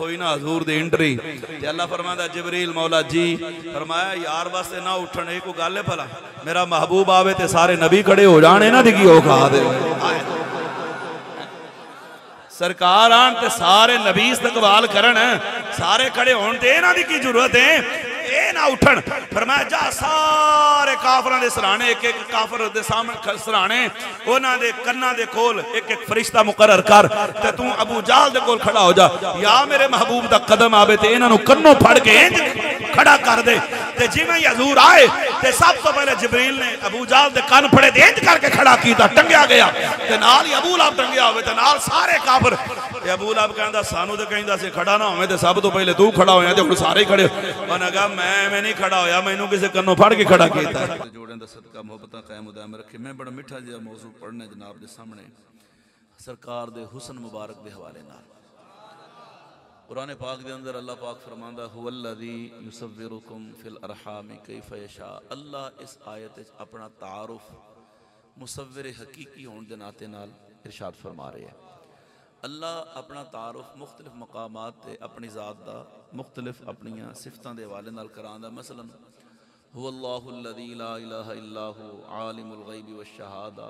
कोई ना हजूर दी एंट्री ते अल्लाह फरमांदा जिबरील मौला जी फरमाया यार वास्ते ना उठन ये कोई गल है भला मेरा महबूब आवे ते सारे नबी खड़े हो जाने ना दी की औखा दे सरकार आन ते सारे नबी इस्तकबाल करन सारे खड़े होन ते इन्हां दी की जरूरत है ये ना उठन फरमाया जा सारे काफरां दे सराणे एक एक काफर दे सामने सराणे उन्हां दे कन्नां दे कोल एक एक फरिश्ता मुकर्रर कर ते तू अबू जहल दे कोल खड़ा हो जा या मेरे महबूब दा कदम आवे ते इन्हां नु कन्नों फड़ के इंज खड़ा कर दे ते जिवें ही हजूर आए ते सब तो पहले जिबरील ने अबू जहल दे कान फड़े ते इंज करके खड़ा कीता टंगया गया ते नाल ही अबू लहब टंगया होवे ते नाल सारे काफर ते अबू लहब कहंदा सानू ते कहंदा सी खड़ा ना होवे ते सब तो पहले तू खड़ा होया ते हुण सारे ही खड़े उन्हां कहा मैं नहीं खड़ा होया मैनू किसी कन्नों फड़ के खड़ा कीता जोड़े दा सदका मोहब्बतां कायम उदाम रखे मैं बड़ा मिठा जिहा मौजू पढ़ना जनाब दे सामने सरकार दे हुस्न मुबारक दे हवाले नाल कुरान पाक दे अंदर अल्लाह पाक फरमांदा हुवल्लज़ी युसव्विरुकुम फिल अरहाम कैफ यशा अल्लाह इस आयत विच अपना तारुफ मुसव्विर हकीकी होने दे नाते नाल इरशाद फरमा रहे हैं अल्लाह अपना तारुफ मुख्तलिफ मकामात ते अपनी ज़ात दा मुख्तलिफ अपनियां सिफतां दे हवाले नाल करांदा मसलन हुवल्लाहुल्लज़ी ला इलाहा इल्ला हु आलिमुल गैबि वश्शहादा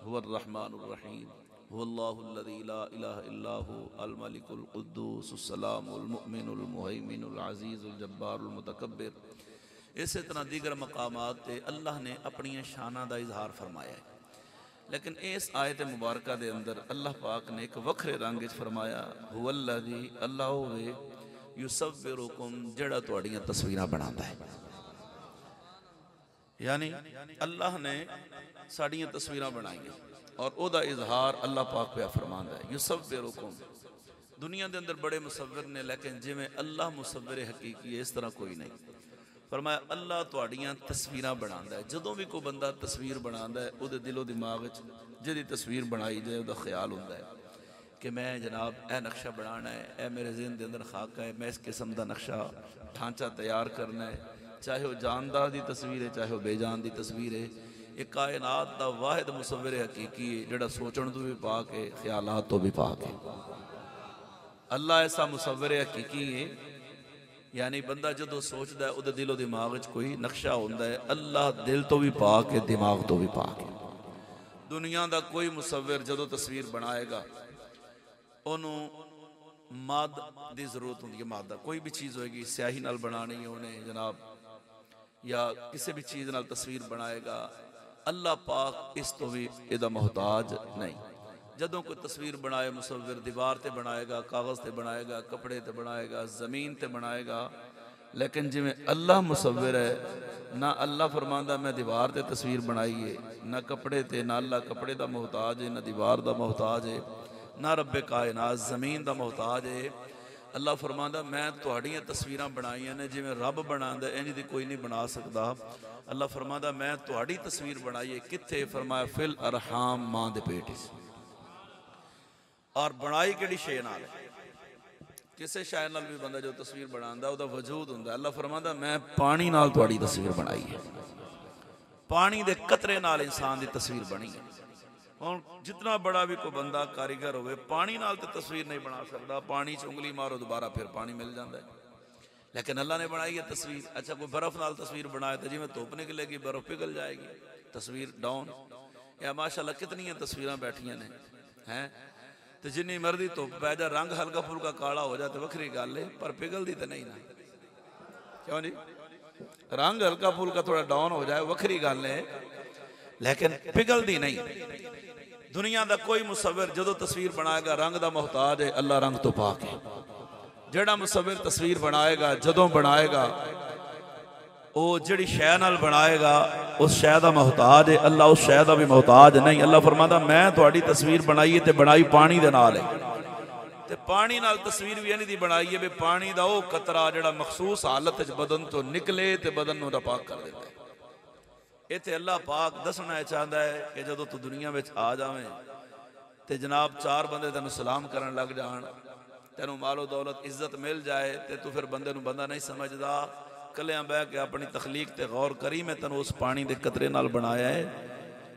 हुवर रहमानुर रहीम हुवल्लाहुल्लज़ी ला इलाहा इल्ला हु अल मलिकुल कुद्दूसुस सलामुल मुमिनुल मुहैमिनुल अज़ीज़ुल जब्बारुल मुतकब्बिर। इसी तरह दीगर मकामात ते अल्लाह ने अपनियां शानां दा इजहार फरमाया है लेकिन इस आयत मुबारका दे अंदर अल्लाह पाक ने एक वखरे रंग विच फरमाया हुवल्लज़ी अल्लाह होवे युसव्विरुकुम जेड़ा तुहाड़ियां तस्वीरां बनांदा है यानी अल्लाह ने साड़ियां तस्वीरां बनाई और ओदा इजहार अल्लाह पाक पे फरमांदा है युसव्विरुकुम। दुनिया के अंदर बड़े मुसव्विर ने लेकिन जिवें अल्लाह मुसव्विर हकीकी है इस तरह कोई नहीं। फरमाया अल्लाह तुहाड़ियां तस्वीरां बनांदा है जदों भी कोई बंदा तस्वीर बनांदा है उहदे दिलो दिमाग विच जिहदी तस्वीर बनाई जाए उहदा ख्याल हुंदा है कि मैं जनाब ए नक्शा बनाना है ए मेरे ज़हन के अंदर खाका है मैं इस किस्म का नक्शा ढांचा तैयार करना है चाहे वह जानदार की तस्वीर है चाहे वह बेजान की तस्वीर है एक कायनात का वाहिद मुसव्विर हकीकी है जिहड़ा सोचण तो भी पाक है ख्यालात तो भी पाक है। अल्लाह ऐसा मुसव्विर हकीकी है यानी बंदा जो सोचता है उहदे दिलो दिमाग में कोई नक्शा होंदा है अल्लाह दिल तो भी पाक है दिमाग तो भी पाक है। दुनिया का कोई मुसव्विर जो तस्वीर बनाएगा उन्होंने माद की जरूरत होंगी है मादा कोई भी चीज़ होएगी स्याही नाल बनानी है उन्हें जनाब या किसी भी चीज़ नाल तस्वीर बनाएगा अल्लाह पाक इस तो भी इहदा मोहताज नहीं। जदों कोई तस्वीर बनाए मुसव्विर दीवार ते बनाएगा कागज़ ते बनाएगा कपड़े ते बनाएगा ज़मीन ते बनाएगा लेकिन जिमें अल्लाह मुसव्विर है ना अल्लाह फरमांदा मैं दीवार ते तस्वीर बनाई है ना कपड़े ते ना अल्लाह कपड़े का मोहताज है ना दीवार का मोहताज है ना रब्बे कायनात ज़मीन का मोहताज है। अल्लाह फरमांदा मैं तुहाड़ियां तस्वीरां बनाईयां ने जिवें रब बनांदा इंज दी कोई नहीं बना सकता। अल्लाह फरमांदा मैं तुहाड़ी तस्वीर बनाई है कित्थे फरमाया फिल अरहाम मां दे पेट और बनाई किहड़ी शे नाल किसी शय नाल भी बंदा जो तस्वीर बनांदा उहदा वजूद हुंदा। अल्लाह फरमांदा मैं पानी नाल तुहाड़ी तस्वीर बनाई है पानी दे कतरे नाल इंसान दी तस्वीर बनी है। हुण जितना बड़ा भी कोई बंदा कारीगर होवे पानी नाल ते तस्वीर नहीं बना सकता पानी च उंगली मारो दोबारा फिर पानी मिल जाता है लेकिन अल्लाह ने बनाई है तस्वीर। अच्छा कोई बर्फ नाल तस्वीर बनाए तो जिवें धुप निकलेगी बर्फ पिघल जाएगी तस्वीर डाउन या माशाअल्लाह कितनी तस्वीर बैठिया ने हैं तो जिन्नी मर्जी धुप पै जाए रंग हल्का फुल्का काला हो जाए तो वखरी गल है पर पिघलती तो नहीं ना क्यों जी रंग हल्का फुल्का थोड़ा डाउन हो जाए वखरी गल है लेकिन पिघलती नहीं। दुनिया का कोई मुसव्विर जो तस्वीर बनाएगा रंग का मोहताज है अल्लाह रंग तो पाक है। जेड़ा मुसव्विर तस्वीर बनाएगा जदों बनाएगा वो जिहड़ी शै नाल बनाएगा उस शै का मोहताज है अल्लाह उस शै का भी मोहताज नहीं। अल्लाह फरमांदा मैं तुहाड़ी तस्वीर बनाई है ते बनाई पानी दे नाल है ते पानी नाल तस्वीर भी इन्हीं दी बनाई है भी पानी का वो कतरा जिहड़ा मखसूस हालत च बदन तो निकले ते बदन नूं पाक कर देता है। इत्थे अल्लाह पाक दसना चाहता है कि जदों तू दुनिया में आ जावे तो जनाब चार बंदे तेनों सलाम करन लग जान तेनों मालो दौलत इज्जत मिल जाए तो तू फिर बंदे नूं बंदा नहीं समझदा कलियां बह के अपनी तखलीक ते गौर करी मैं तेनों उस पानी के कतरे नाल बनाया है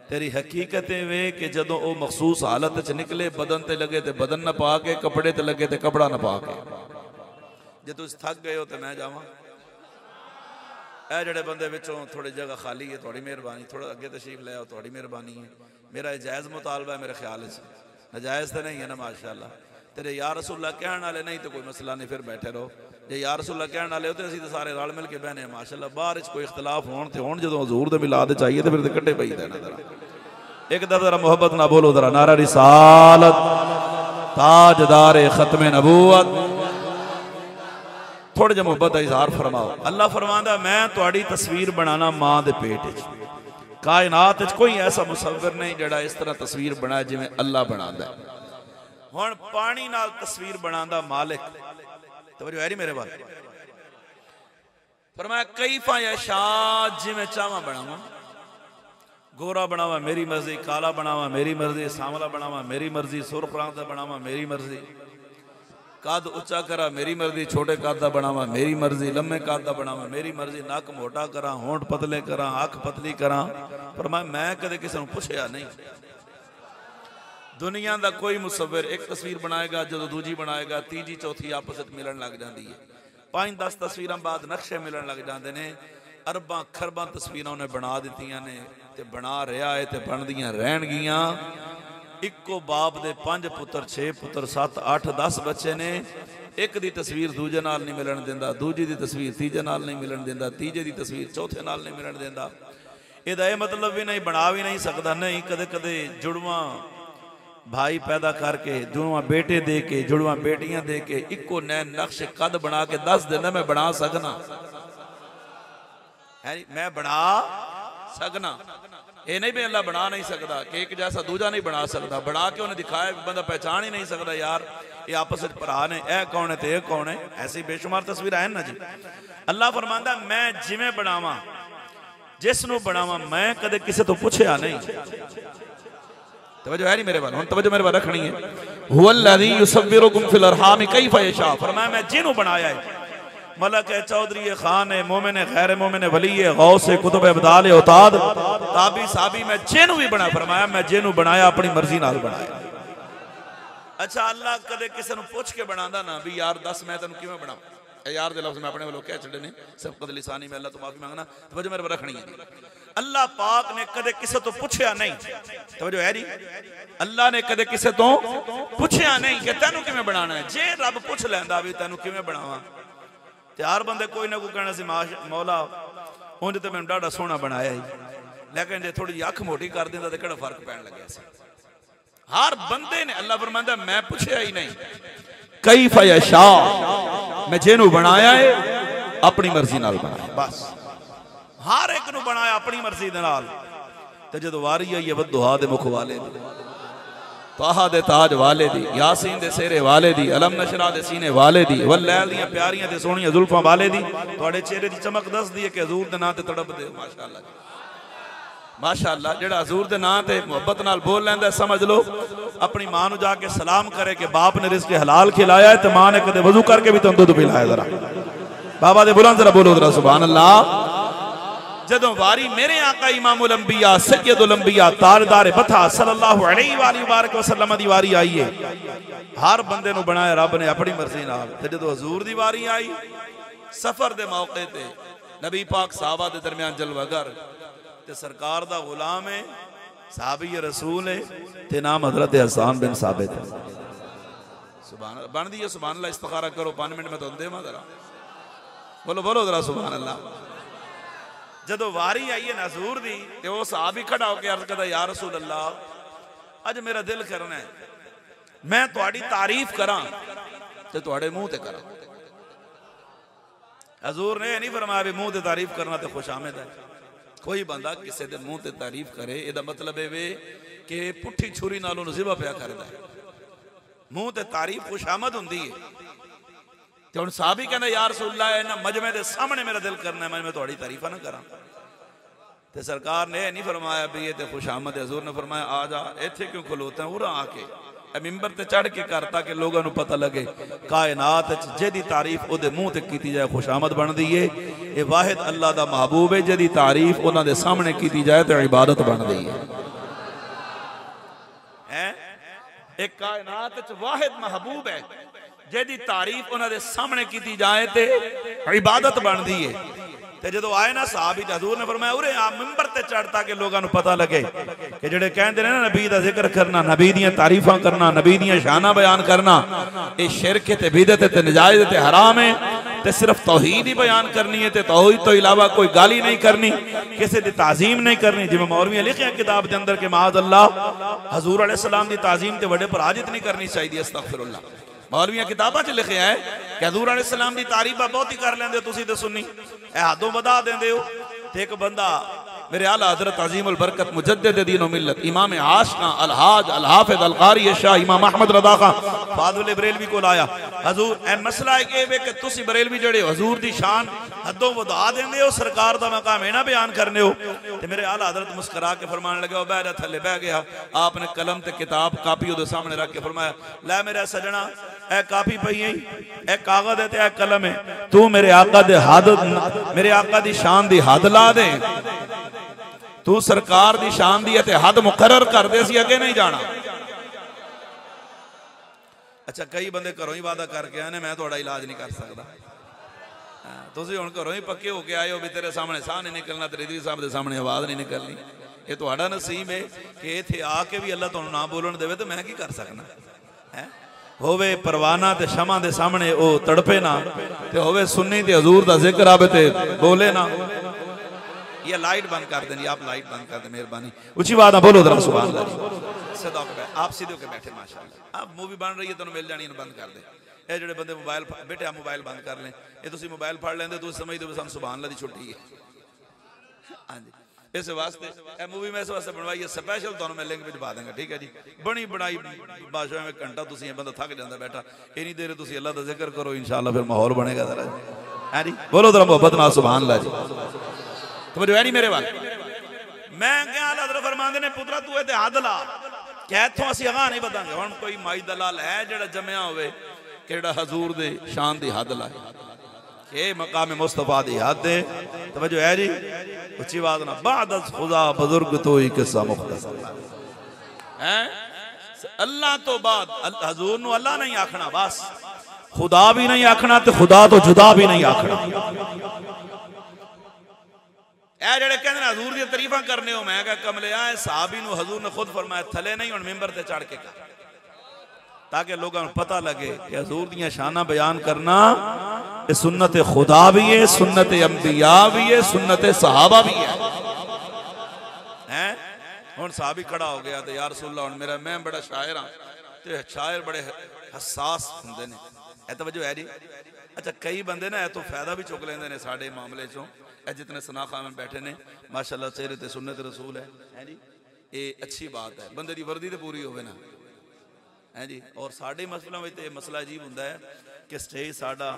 तेरी हकीकत वे कि जदों वो मखसूस हालत च निकले बदन ते लगे तो बदन न पा के कपड़े ते लगे तो कपड़ा न पा के जे तुम थक गए हो तो मैं जावां। ए जड़े बंदे विचों थोड़ी जगह खाली है, थोड़ी मेहरबानी, थोड़ा अगे तशरीफ ले आओ, थोड़ी मेहरबानी है। मेरा जायज़ मुतालबा है मेरे ख्याल से, नजायज़ तो नहीं है ना माशाअल्लाह। तेरे या रसूलुल्लाह कहने वाले नहीं तो कोई मसला नहीं, फिर बैठे रहो। जे या रसूलुल्लाह कहने वाले हो तो असीं तो सारे रल मिल के बहने माशाअल्लाह। बाहर कोई इख्तलाफ होण ते होण, जदों हजूर दे मिलाद चाहिए तो फिर कट्ठे पई देना। एक दफा जरा मोहब्बत ना बोलो जरा, नारा रिसालत ताजदार खत्म नबूवत। थोड़ा जा मोहब्बत का इजहार फरमाओ। अल्लाह फरमांदा मैं तुहाडी तस्वीर बनाना मां दे पेट च। कायनात च कोई ऐसा मुसव्विर नहीं जिहड़ा इस तरह तस्वीर बनाए जिवें अल्लाह बनांदा है। हुण पानी नाल तस्वीर बनांदा मालिक, तवज्जो है नी मेरे वाल। फरमाया कैफा यशा, जिवें चाहां बनावां। गोरा बनावा मेरी मर्जी, काला बनावा मेरी मर्जी, सांवला बनावा मेरी मर्जी, सुर्ख रंग दा बनावा मेरी मर्जी, कद उच्चा करा मेरी मर्जी, छोटे कद दा बनावा मेरी मर्जी, लम्बे कद दा बनावा मेरी मर्जी, नक मोटा करा, होंठ पतले करा, अख पतली करा। पर मैं कदे किसी को पुछया नहीं। दुनिया का कोई मुसव्विर एक तस्वीर बनाएगा, जो दूजी बनाएगा, तीजी चौथी आपस में मिलन लग जाती है। 5-10 तस्वीर बाद नक्शे मिलन लग जाते हैं। अरबां खरबां तस्वीर उन्हें बना दित्तियां ने ते बना रहा है ते बनदियां रहणगियां। इक्को बाप दे 5 पुत्र 6 पुत्र 7 8 10 बच्चे ने। एक दी तस्वीर दूजे नाल नहीं मिलन देंदा, दूजी दी तस्वीर तीजे नाल नहीं मिलन देंदा, तीजे दी तस्वीर चौथे नाल नहीं मिलन देंदा। इहदा यह मतलब भी नहीं, बना भी नहीं सकता। नहीं, कदे कदे जुड़वा भाई पैदा करके, जुड़वा बेटे दे के, जुड़वा बेटियां दे के इक्को नैन नक्श कद बना के 10 दिन मैं बना सकना है। मैं बना सकना, ये नहीं भी अल्लाह बना नहीं सकता कि एक जैसा दूजा नहीं बना सकता। बना के उन्हें दिखाया, बंदा पहचान ही नहीं सकता यार ये आपस में भरा ने, ए कौन है ते कौन है। ऐसी बेशुमार तस्वीर है ना जी। अल्लाह फरमांदा मैं जिवें बनावा, जिसनू बनावा, मैं कदे किसी तो पूछया नहीं। तवज्जो है नहीं मेरे बाल, हुण तवज्जो मेरे बाल रखनी है। हुवल्लज़ी युसव्विरुकुम फिल अरहाम कैफ़ यशा। फरमाया मैं जिन्हों बनाया है, मलक है, चौधरी है, खान है, मोमिन है, गैर मोमिन है, वली है, गौस है, कुतुब है, अब्दाल है, औताद, ताबी साबी, मैं जिन्हों भी बना। फरमाया मैं जिन्हों बनाया अपनी मर्जी नाल बनाया। अच्छा, अल्लाह कदे किसी को पूछ के बनांदा ना भी यार दस मैं तेन किवें बनावां। यार दे लफ्ज़ मैं अपने वालों कह छड़े ने, सबकत लिसानी में अल्लाह तो माफी मांगना। तवज्जो मेरे पर रखनी है। अल्लाह पाक ने कदे किसी तो पूछया नहीं। तवज्जो है जी। अल्लाह ने कदे किसी तो पूछया नहीं कि तेनू किवें बनाना है। जे रब पूछ लैंदा भी तेनू किवें बनावां, त्यार बंदे कोई ना कोई कहना सी मौला उंज तो मैंने डाढ़ा सोहना बनाया ही, लेकिन जे थोड़ी अख मोटी कर देंदा तो किहड़ा फर्क पैण लग्या सी। हर बंदे ने, अल्लाह फरमांदा मैं पूछया ही नहीं। कैफ़ यशा, मैं जिन्हों बनाया है अपनी मर्जी नाल बनाया, बस हर एक नूं बनाया अपनी मर्जी दे नाल। ते जदों वारी आई है वद्दुहा दे मुख वाले दी, ताहा दे ताज वाले दी, यासीन दे सेरे वाले दी, अलम नशरा दे सीने वाले दी, वल लैल दियां प्यारियां ते सोहणियां जुल्फां वाले दी, तुहाडे चेहरे दी चमक दसदी है कि हजूर दे नां ते तड़पदे हो। माशाअल्लाह माशाअल्लाह। जेड़ा हजूर दे नां ते मुहब्बत नाल बोल लैंदा समझ लो अपनी मां नूं जाके सलाम करे कि बाप ने रिज़्क़ हलाल खिलाया है, तो मां ने कदे वजू करके भी तुम दूध पिलाया। जरा बाबा दे बुलंद जरा बोलो जरा सुभान अल्लाह। जदों वारी मेरे आका इमामुल अंबिया सैयदुल अंबिया ताजदार बथा सल्लल्लाहु अलैहि वसल्लम दी वारी आई है, हर बंदे नूं बनाया रब ने अपनी मर्जी नाल। ते जदों हजूर दी वारी आई, सफर दे मौके ते नबी पाक सहाबा दे दरमियान जलवागर ते सरकार दा गुलाम है, साहबी रसूल है, ते नाम हजरत हसन बिन साबित है। सुभान अल्लाह। बन दी है सुभान अल्लाह। इस्तिखारा करो 5 मिनट में तो दे जरा बोलो बोलो जरा सुभान अल्लाह। जदों वारी आई है हजूर दी, ते वो सहाबी खड़ा होकर अर्ज करदा या रसूल अल्लाह, अज मेरा दिल करना है मैं तुहाडी तारीफ करा ते तुहाडे मुंह ते करा। हजूर ने नहीं फरमाया भी मुंह ते तारीफ करना तो खुशामद है। कोई बंदा किसी के मुंह ते तारीफ करे, इहदा मतलब है कि पुट्ठी छुरी नालों ज़िबा पिया करदा है। मुंह ते तारीफ खुशामद हुंदी है। ते हुण साहबी कहंदा या रसूल अल्लाह इन्हां मजमे दे सामने मेरा दिल करना है मैं तुहाडी तारीफा ना करा। ते सरकार ने नहीं फरमाया भी ये ते खुशामद है। हजूर ने फरमाया आ जा, इत्थे क्यों खलोता है, उरा आके मिंबर ते चढ़ के करता कि लोगों को पता लगे कायनात जेदी तारीफ ओदे मुंह ते कीती जाए खुशामद बनदी है। ये वाहिद अल्लाह दा महबूब है, जेदी तारीफ उन्हां दे सामने कीती जाए तो इबादत बनदी है। एक कायनात च वाहिद महबूब है जिहदी तारीफ उन्हां दे सामने की जाए तो इबादत बनती है। तो जो आए ना साहबी हजूर ने फरमाया उरे आ मिंबर ते चढ़ता कि लोगों को पता लगे कि जेडे कहते हैं ना नबी का जिक्र करना, नबी दी तारीफा करना, नबी दी शाना बयान करना, ये शिरक ते बिदअत ते नजायज ते हराम है। तो सिर्फ तौहीद ही बयान करनी है, तो तौहीद तो इलावा कोई गाली नहीं करनी, किसी की ताजीम नहीं करनी। जिवें मौलवी लिखा किताब के अंदर के माज़ अल्लाह हजूर अलैहिस्सलाम की ताजीम तो बड़े पराजित नहीं करनी चाहिए। अस्तगफिरुल्लाह। मौलवियां किताबों च लिखे है कि हजूर अलैहिस्सलाम की तारीफ बहुत ही कर लेंदे हो तुसीं ते सुन्नी, हदों वधा देंदे हो। ते एक बंदा मेरे आला हजरत अजीमुल बरकत मुजद्दिद दीन व मिल्लत इमाम आशिका अल हाज अल हाफिज अल कारी शाह इमाम अहमद रदा खां फादुल बरेलवी को आया। हजूर ए मसला है कि तुसीं बरेलवी जड़े हजूर की शान हदों वधा देंदे हो, सरकार का मकाम है ना बयान करने हो। तो मेरे आला हजरत मुस्करा के फरमान लगे, बह जा थले बह गया। आपने कलम ते किताब कापी उहदे सामने रख के फरमाया, लै मेरा सजना ए कापी पई है, ए कागज है ते ए कलम है, तू मेरे आका दे हद मेरे आका दी शान दी हद ला दे, तू सरकार दी शान दी ते हद मुकर्रर कर दे, सी अगे नहीं जाना। अच्छा कई बंदे घरों ही वादा करके आए मैं थोड़ा इलाज नहीं कर सकता। तुसीं हुण घरों ही पक्के होके आए हो भी तेरे सामने साह नहीं निकलना, तेरे दी साहब दे सामने आवाज़ नहीं निकलनी। ये तुहाडा नसीब है कि इत्थे आके भी अल्लाह तुहानूं ना बोलण देवे, तो मैं की कर सकना है। होवे परवाना ते शमा दे सामने ओ तड़पे ना, ते होवे सुन्नी ते हजूर दा जिक्र आवे ते बोले ना। ये लाइट बंद कर देनी, आप लाइट बंद कर दे मेहरबानी। ऊंची बात ना बोलो जरा सुभान अल्लाह। आप सीधे होके बैठे माशाअल्लाह। अब मूवी बन रही है, तुहानूं मिल जानी, बंद कर दे। ये जो बंदे मोबाइल बेटे मोबाइल बंद कर लें, ये तुसीं मोबाइल फड़ लेंदे तुसीं समझदे हो सानूं सुभान अल्लाह दी छुट्टी है। हाँ जी, इस वास्ते यह मूवी मैं इस वास्ते बनवाई है स्पैशल, तुहानूं मैं लिंक भिजवा देंगे, ठीक है जी। बनी बनाई बादशाह में घंटा तुसीं बंदा थक जाता बैठा, इन्नी देर तुसीं अल्लाह का जिक्र करो, इंशाअल्लाह फिर माहौल बनेगा जरा। है जी, बोलो जरा मोहब्बत नाल सुभान अल्लाह जी। तो है नहीं मेरे वाल मैं क्या हजरत फरमांदे ने पुत्रा तू ये हद ला क्या इत्थों असीं अगां नहीं वधांगे। हुण कोई माई दलाल है जिहड़ा जम्मिया होवे किहड़ा हजूर दे शान दी हद लाए, ये मकाम मुस्तफा दी हद है। तवज्जो है जी, उच्ची आवाज ना। बाद खुदा बुजुर्ग तो ही किस्सा मुख्तसर है, अल्लाह तो बाद हजूर नूं अल्लाह नहीं आखना, बस खुदा भी नहीं आखना, तो खुदा तो जुदा भी नहीं आखना। ए जेड़े कहंदे ने हजूर दी तारीफां करने हो, मैं कहा कमले आ साहबी नूं हजूर ने खुद फरमाया थले नहीं हुण मिंबर ते चढ़ के कर, ताकि लोगों को पता लगे कि हजूर दी शाना बयान करना ये सुन्नत खुदा भी है, सुन्नत अंबिया भी है, सुन्नत सहाबा भी है। हुण साहबी खड़ा हो गया तो यार रसूलल्लाह हुण मेरा मैं बड़ा शायर हाँ, तो शायर बड़े हसास हुंदे ने। ए तवज्जो है जी। अच्छा कई बंदे ना तो फायदा भी चुक लेंदे ने साडे मामले चों। ए जितने सना खान में बैठे ने माशाअल्लाह चेहरे ते सुन्नत रसूल है जी, ये अच्छी बात है, बंदे दी वर्दी तो पूरी होवे ना है जी। और साडे मसलों में तो मसला अजीब हुंदा है कि स्टेज साडा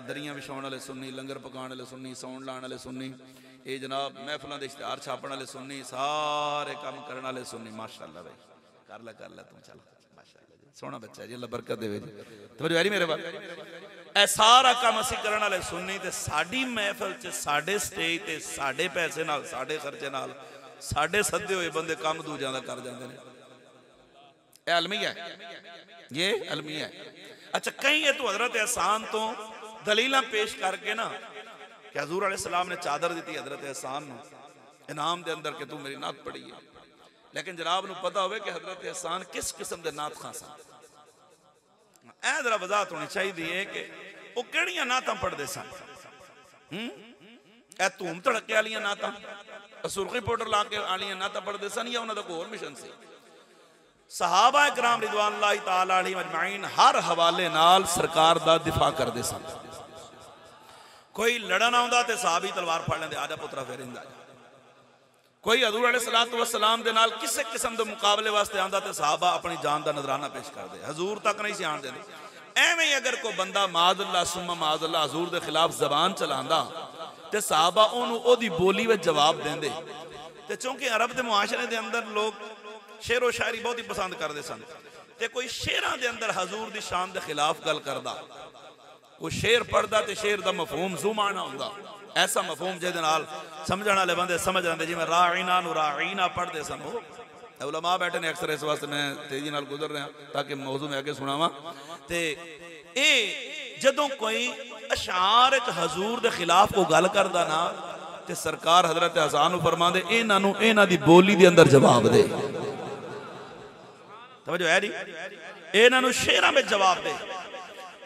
दरियां विछाउण वाले सुन्नी, लंगर पकाउण वाले सुन्नी, सौण लाण वाले सुन्नी, ये जनाब महफलों के इश्तिहार छापण वाले सुन्नी, सारे काम करने वाले सुन्नी। माशाअल्लाह भाई कर ला तू चल, माशाअल्लाह सोहना बच्चा जी, अल्लाह बरकत देवे जी। तो मेरी मेरे बाप ए सारा काम असीं करन वाले सुन्नी, ते साडी महफिल च साडे स्टेज ते साडे पैसे नाल साडे खर्चे नाल साडे सद्दे होए बंदे काम दूजियां दा कर जांदे ने। ए अलमिया है, ये अलमिया है। अच्छा कई ये तो हजरत एहसान तो दलीलां पेश करके ना कि हजूर अलैहिस्सलाम ने चादर दी हजरत एहसान नूं इनाम दे अंदर कि तू मेरी नात पढ़ी है, लेकिन जनाब नूं पता होवे कि हजरत एहसान किस किस्म दे नात खां सन। ऐ जरा वजाहत होनी चाहिए कि वो किहड़ियां नातां पढ़दे सन। ऐ धूम धड़के वालियां नातां, सुरखी पाउडर ला के वालियां नातां पढ़दे सन, या उन्हां दा कोई होर मिशन सी? सहाबा इकराम रिदवानुल्लाह तआला अलैहिम अजमाइन हर हवाले नाल सरकार दा दिफा करदे सन। कोई लड़न आउंदा ते सहाबी तलवार फड़ लेंदे, आजा पुत्रा फिर इंदा। कोई हजूर अलैहिस्सलातु वस्सलाम दे नाल किसी किस्म दे मुकाबले वास्ते आंदा ते सहाबा अपनी जान दा नजराना पेश करदे, हजूर तक नहीं सी आण देंदे। एवें ही अगर कोई बंदा माज़अल्लाह सुम्मा माज़अल्लाह हजूर दे खिलाफ जबान चलांदा ते सहाबा ओनू ओदी बोली विच जवाब देंदे। ते चूंकि अरब दे मुआशरे दे अंदर लोग शेरो शायरी बहुत ही पसंद करते सन, ते कोई शेरां दे अंदर हजूर दी शान दे खिलाफ गल करदा, कोई शेर पढ़दा ते शेर दा मफहूम जुमाना हुंदा, ऐसा मफहूम जिहदे नाल समझण वाले बंदे समझ लेंदे, जिवें राईना नु राईना पढ़दे सन। वो उलमा बैठे ने अक्सर, इस वास्ते मैं तेजी नाल गुजर रहा ताकि मौजू में आगे सुनावा। ते ये जदों कोई अशार हजूर के खिलाफ को गल करदा ना ते सरकार हजरत हसन फरमांदे इन्हां इन्हां दी बोली दे अंदर जवाब दे। तवज्जो है नी, इन्हां शेरां में जवाब दे।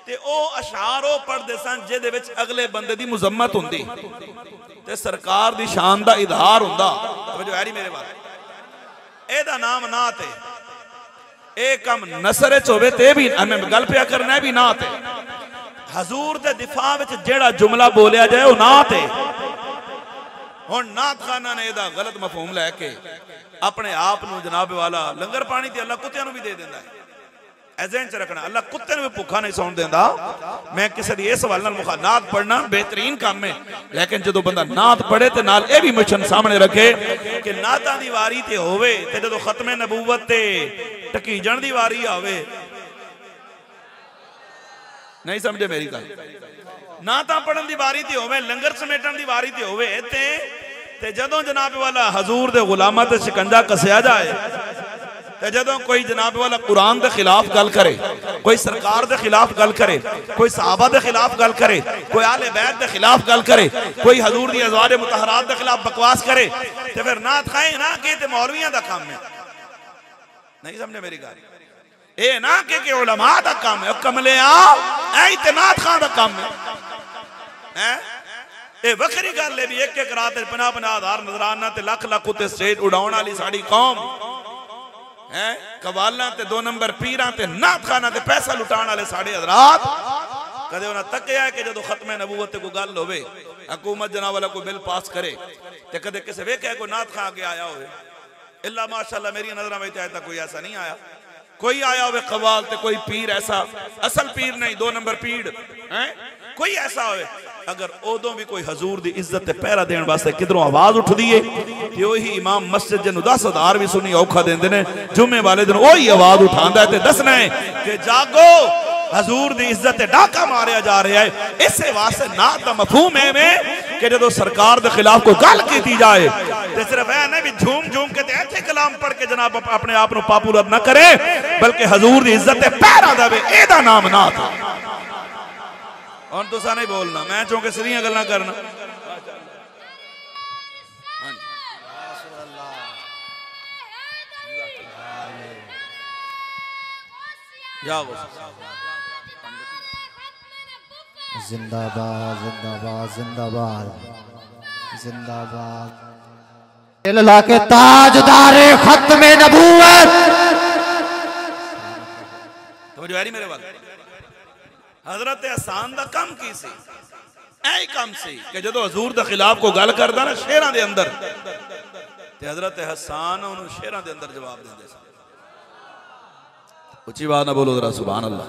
ते ओ अशार ओ पढ़दे सन जिहदे विच अगले बंदे दी मुजम्मत हुंदी ते सरकार दी शान दा इजहार हुंदा। तवज्जो है नी मेरे बात, एदा नाम नात है। ए कम नसर च होवे ते भी मैं गल पिया करना भी नात है। हजूर दे दिफा विच जेड़ा जुमला बोलिया जाए वो नात है। हुण नात खाना ने एदा गलत मफहूम लैके अपने आप नूं जनाब वाला लंगर पानी ते अल्लाह कुत्तियां नूं भी दे दिंदा है। एजें च रखना, अल्लाह कुत्ते नूं भी भुखा नहीं सौण देंदा। मैं किसी दी इस सवाल नाल मुखा नात पढ़ना बेहतरीन काम है, लेकिन जदों बंदा नात पढ़े ते नाल ए भी मिशन सामने रखे कि नातां दी वारी ते होवे ते जदों खत्मे नबूवत ते टकीजण दी वारी आवे। नहीं समझे मेरी गल? नातां पढ़न दी वारी ते होवे, लंगर समेटन दी वारी ते होवे ते जदों जनाब वाला हजूर दे गुलामां ते शिकंजा कसया जाए ते जदों कोई जनाब वाला कुरान के खिलाफ गल करे, कोई सरकार के खिलाफ गल करे, कोई सहाबा के खिलाफ गल करे, कोई आले बैत के खिलाफ गल करे, कोई हजूर दी अज़वाज मुतहरात के खिलाफ बकवास करे ते फिर नात खाए ना कि ते मौलवियां दा काम है। नहीं समझे मेरी गल? ए ना कि उलमा दा काम है, कमले आ ऐ ते नात खां दा काम है। हैं ए वखरी गल है भी एक एक रात 50-50 हज़ार नजराना ते लख लख उत्ते स्टेज उड़ाउण वाली साडी कौम है, कवालां ते 2 नंबर पीरां ते नात खाना ते पैसा लुटाण वाले साडे हजरात कदे उन्हां तकिया कि जदों खत्मे नबूवत ते कोई गल होवे, हुकूमत जनाब वाला कोई बिल पास करे ते कदे किसे वेख्या कोई नात खा के आया होवे। इल्ला माशाअल्लाह मेरी नजरां विच अजे तक कोई ऐसा नहीं आया। कोई आया होवे कवाल ते कोई पीर ऐसा असल पीर नहीं 2 नंबर पीड़ है, कोई ऐसा होवे अगर उदों भी कोई हजूर दी इज्जत ते पहरा देने वास्ते किधरों आवाज उठदी है ते ओही इमाम मस्जिद जिन्नू 10,000 भी सुनी औखा देंदे ने, जुम्मे वाले दिन ओही आवाज उठांदा है ते दसना है कि जागो हजूर दी इज्जत ते डाका मारिया जा रहा है। इसे वास्ते नात दा मफहूम है कि जदों सरकार दे खिलाफ कोई गल कीती जाए ते सिर्फ ऐ नहीं भी झूम झूम के ते ऐथे कलाम पढ़ के जनाब अपने आप नूं पॉपुलर ना करे, बल्कि हजूर दी इज्जत ते पहरा देवे, एदा नाम नात है। और तुसा नहीं बोलना, मैं चौंके सीधियां गल्लां करना। जिंदाबाद जिंदाबाद जिंदाबाद जिंदाबाद अल्लाह के ताजदारे खत्मे नबूवत। तो जो है मेरे वाले हजरत हसन दा कम की सी, ऐ कम सी कि जदों हजूर दे खिलाफ को गल करदा ना शेरां दे अंदर ते हजरत हसन उन्होंने शेरां दे अंदर जवाब देंदे सी। उच्ची बात ना बोलो जरा सुभान अल्लाह।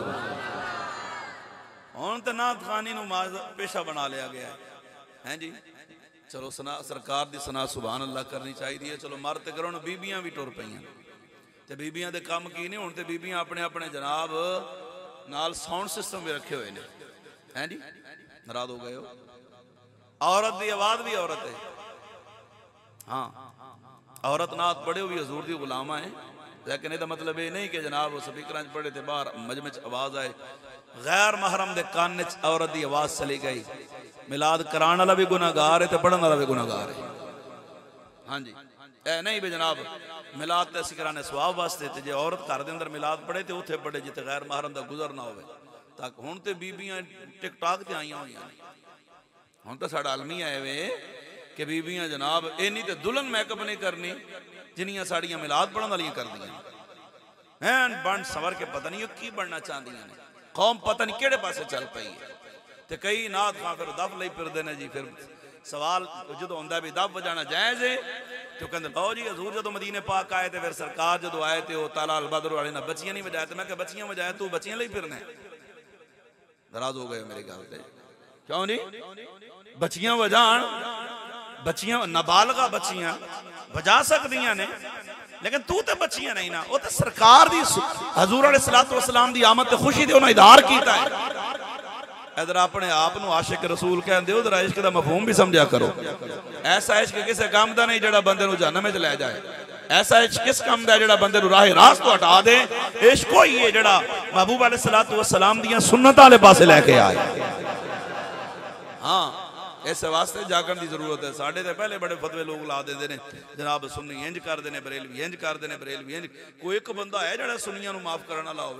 हुण ते नात खानी नूं पेशा बना लिया गया है जी। चलो सना सरकार दी सना सुभान अल्लाह करनी चाहिए है। चलो मर ते करो, बीबियां भी टुर पईयां ते बीबियां दे काम की नहीं, हुण ते बीबियां अपने अपने जनाब नाल साउंड सिस्टम भी रखे हुए हैं जी। नाराज हो गए हो? औरत की आवाज भी औरत है। हाँ औरत नात पढ़े भी हजूर की गुलामा है, लेकिन यदा मतलब ये नहीं कि जनाब स्पीकर पढ़े थे बाहर मजमे च आवाज आए। गैर महरम के कान च औरत की आवाज चली गई। मिलाद कराने वाला भी गुनाहगार है तो पढ़ने वाला भी गुनाहगार है। हाँ जी ऐ नहीं भी जनाब मिलाद तो असीं कराने सवाब वास्ते, तो जे औरत घर के अंदर मिलाद पढ़े तो उत्थे पढ़े जिते गैर महरम का गुजर ना हो। तक हुण तो बीबियां टिकटॉक ते आईयां होईयां ने। हुण तो साडा आलमी आए वे कि बीबियां जनाब इन्नी तो दुल्हन मैकअप नहीं करनी जिन्नियां साड़ियां मिलाद पढ़न वालियां करदियां हैं। बन सवर के पता नहीं की बनना चाहदियां ने। कौम पता नहीं किहड़े पासे चल पई है। ते कई नात खां फिर दफ लई फिरदे ने जी। फिर सवाल जो आंदा भी दफ बजाना जायज़ है तो कहते लो जी हजूर जो मदीने पाक आए तो फिर सरकार जो आए तो ताला अल बदर वाले ने बच्चियां नहीं बजाए। तो मैं बच्चियां बजाए तू बच्चियां लई फिरने। नाराज हो गए मेरी गल ते? क्यों जी बच्चियां बजान, बच्चियां नाबालगा बच्चियां बजा सकदियां ने, लेकिन तू तो बच्चियां नहीं ना। वो तो सरकार दी हजूर अलैहिस्सलातु वस्सलाम दी आमद ते खुशी ते उन्हें इज़हार कीता है। इधर अपने आप नूं आशिक रसूल कहंदे हो, उधर इश्क दा मफहूम भी समझा करो। ऐसा इश्क किसी काम दा नहीं जिहड़ा बंदे नूं जहन्नम विच लै जाए। ऐसा इश्क किस काम दा जिहड़ा बंदे नूं राह रास्त तो हटा दे। इश्क कोई है जिहड़ा महबूब अलैहिस्सलातु वस्सलाम दियां सुन्नतां वाले पासे लैके आए। हाँ इस वास्ते जागण की जरूरत है। साढ़े तो पहले बड़े फतवे लोग ला देते हैं, जनाब सुन्नी इंज करते हैं, बरेलवी इंज करते हैं, बरेलवी इंज। कोई एक बंदा है जो सुन्नियां नूं माफ करने वाला हो,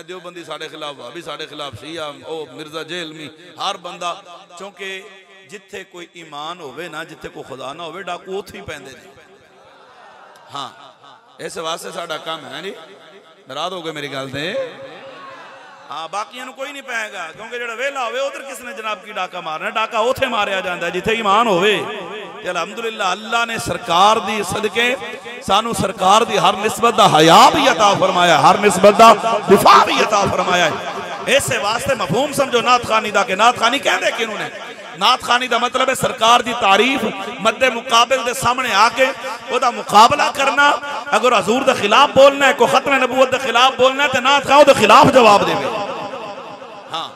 देवबंदी साढ़े खिलाफ, भाभी साढ़े खिलाफ, शिया ओ मिर्जा जेलमी, हर बंदा। क्योंकि जिथे कोई ईमान होवे ना, जिथे कोई खुदा ना होवे, डाकू उत्थे ही पैंदे ने। हाँ इस वास्ते साडा काम है नहीं, नाराज हो गए मेरी गल से। हाँ बाकियां नूं कोई नहीं पाएगा, क्योंकि जो वेला होवे उधर किसने जनाब की डाका मारना, डाका उथे मारिया जाता है जिथे ईमान होवे। अलहमदुलिल्लाह अल्लाह ने सरकार दी सदके सानू सरकार दी हर निस्बत दा हया भी अता फरमाया, हर निस्बत दा दिफा भी अता फरमाया। इस वास्ते मफहूम समझो नात खानी दा, के नात खानी कहते किनू ने? नात खानी का मतलब है सरकार की तारीफ मद्दे मुकाबिल के सामने आके ओदा मुकाबला करना। अगर हजूर के खिलाफ बोलना है, कोई खत्म नबूवत के खिलाफ बोलना है, तो नात खाओ के खिलाफ जवाब देवे। हाँ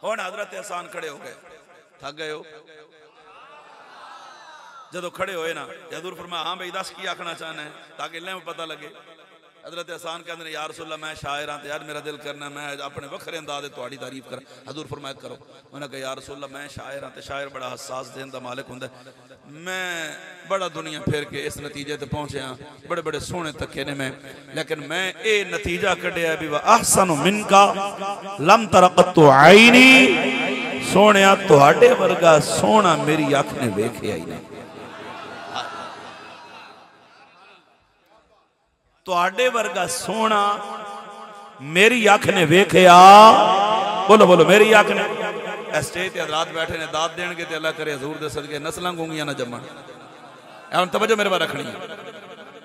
हुण हजरत हसन खड़े हो गए, थक गए हो? जदों खड़े होए ना, हजूर फरमाया हाँ भाई दस की आखना चाहना है, ताकि इन्हें पता लगे। हजरत हसन कहते हैं या रसूल अल्लाह मैं शायर हाँ, यार मेरा दिल करना मैं अपने वखरे अंदाज तुहाड़ी तारीफ करा। हजूर फरमाया करो। उन्हें कहा या रसूल अल्लाह मैं शायर हाँ, तो शायर बड़ा हसास दिन का मालिक होंदा, मैं बड़ा दुनिया फिर के इस नतीजे ते पहुंचे हाँ, बड़े बड़े सोहने तके ने मैं, लेकिन मैं ये नतीजा कढ़िया भी अहसनु मिनका लम तरक़तु आईनी, सोहणिया तुहाडे वर्गा सोहना मेरी अख ने वेखिया ही नहीं। तुहाडे वर्गा सोना मेरी अख ने वेखिया। बोलो बोलो मेरी अख ने। स्टेज ते हज़रात बैठे ने दाद देंगे तो अल्लाह करे हजूर दे सदके नस्लां गूंगियां ना जम्मन। हुण तवज्जो मेरे बारे रखनी है।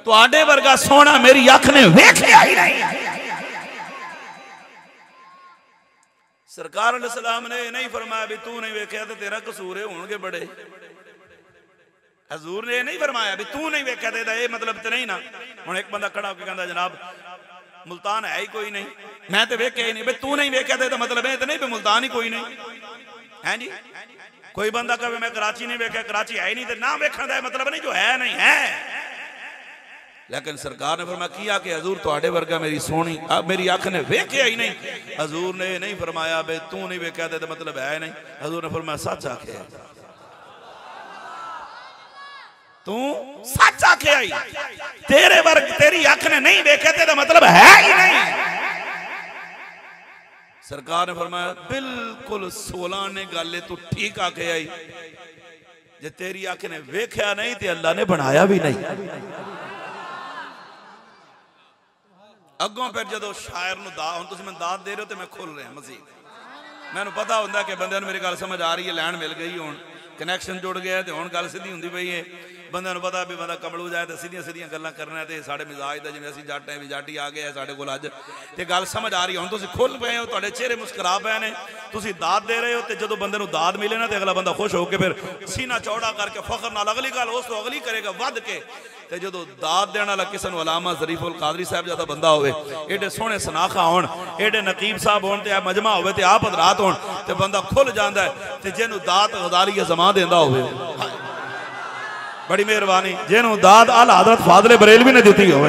तुहाडे वर्गा सोना मेरी अख ने वेखिया ही नहीं। सरकार अलैहिस्सलाम ने नहीं फरमाया भी तू नहीं वेखिया तो तेरा कसूर है, होंगे बड़े। हजूर ने नहीं फरमाया भी तू नहीं वेख्या तो ये मतलब तो नहीं ना। हुण एक बंदा खड़ा होकर कहता जनाब मुल्तान है ही कोई नहीं, मैं तो वेख्या ही नहीं। भाई तू नहीं वेख्या तो मतलब है तो नहीं भी मुल्तान ही कोई नहीं है जी। कोई बंदा कहे मैं कराची नहीं वेख्या, कराची है ही नहीं, तो ना वेखण दा मतलब नहीं जो है नहीं है। लेकिन सरकार ने फरमाया किया कि हजूर तुहाडे वर्गा मेरी सोनी मेरी अख ने वेख्या ही नहीं। हजूर ने नहीं फरमाया भाई तू नहीं वेख्या तो मतलब है नहीं। हजूर ने फरमाया सच आख्या, तू सच आखे आई, तेरे वर्ग तेरी अख ने नहीं देखे तो मतलब है ही नहीं। सरकार ने फरमाया बिल्कुल 16 ने गल तू ठीक आखे आई, जे तेरी अख ने वेख्या नहीं तो अल्लाह ने बनाया भी नहीं। अगों फिर जो शायर नूं हुण तुसीं मैनूं दाद दे रहे हो तो मैं खुल रहा मजीद। मैनूं पता हुंदा कि बंदे नूं मेरी गल समझ आ रही है, लैन मिल गई, हुण कनैक्शन जुड़ गया, तो हुण गल सीधी हुंदी पई है। बंदे नूं पता भी बंदा कमलू जाए तो सीधियां सीधियां गल्लां करना, तो साढ़े मिजाज का जिवें असीं जट है भी जट ही आ गए साढ़े कोल अज, तो गल समझ आ रही है। हुण तुसीं खुल पे हो, तुहाडे चेहरे मुस्कुरा पे ने, तुसीं दाद दे रहे हो, तो जो बंदे नूं दाद मिले ना तो अगला बंदा खुश होकर फिर सीना चौड़ा करके फखर नाल अगली गल उस तो अगली करेगा वध के। तो जो दाद देने वाला किसी को अलामा ज़रीफ उल कादरी साहब जैसा बंदा हो, एडे सोहने सनाखा हो, एडे नकीब साहब हो, मजमा हो, आप हजरात हो, तो बंदा खुल जाता है। तो जिन्होंने दात गदारी जमा देंदा हो, बड़ी मेहरबानी, जिन्हों दाद आला हज़रत फाज़िल बरेलवी ने दी हो,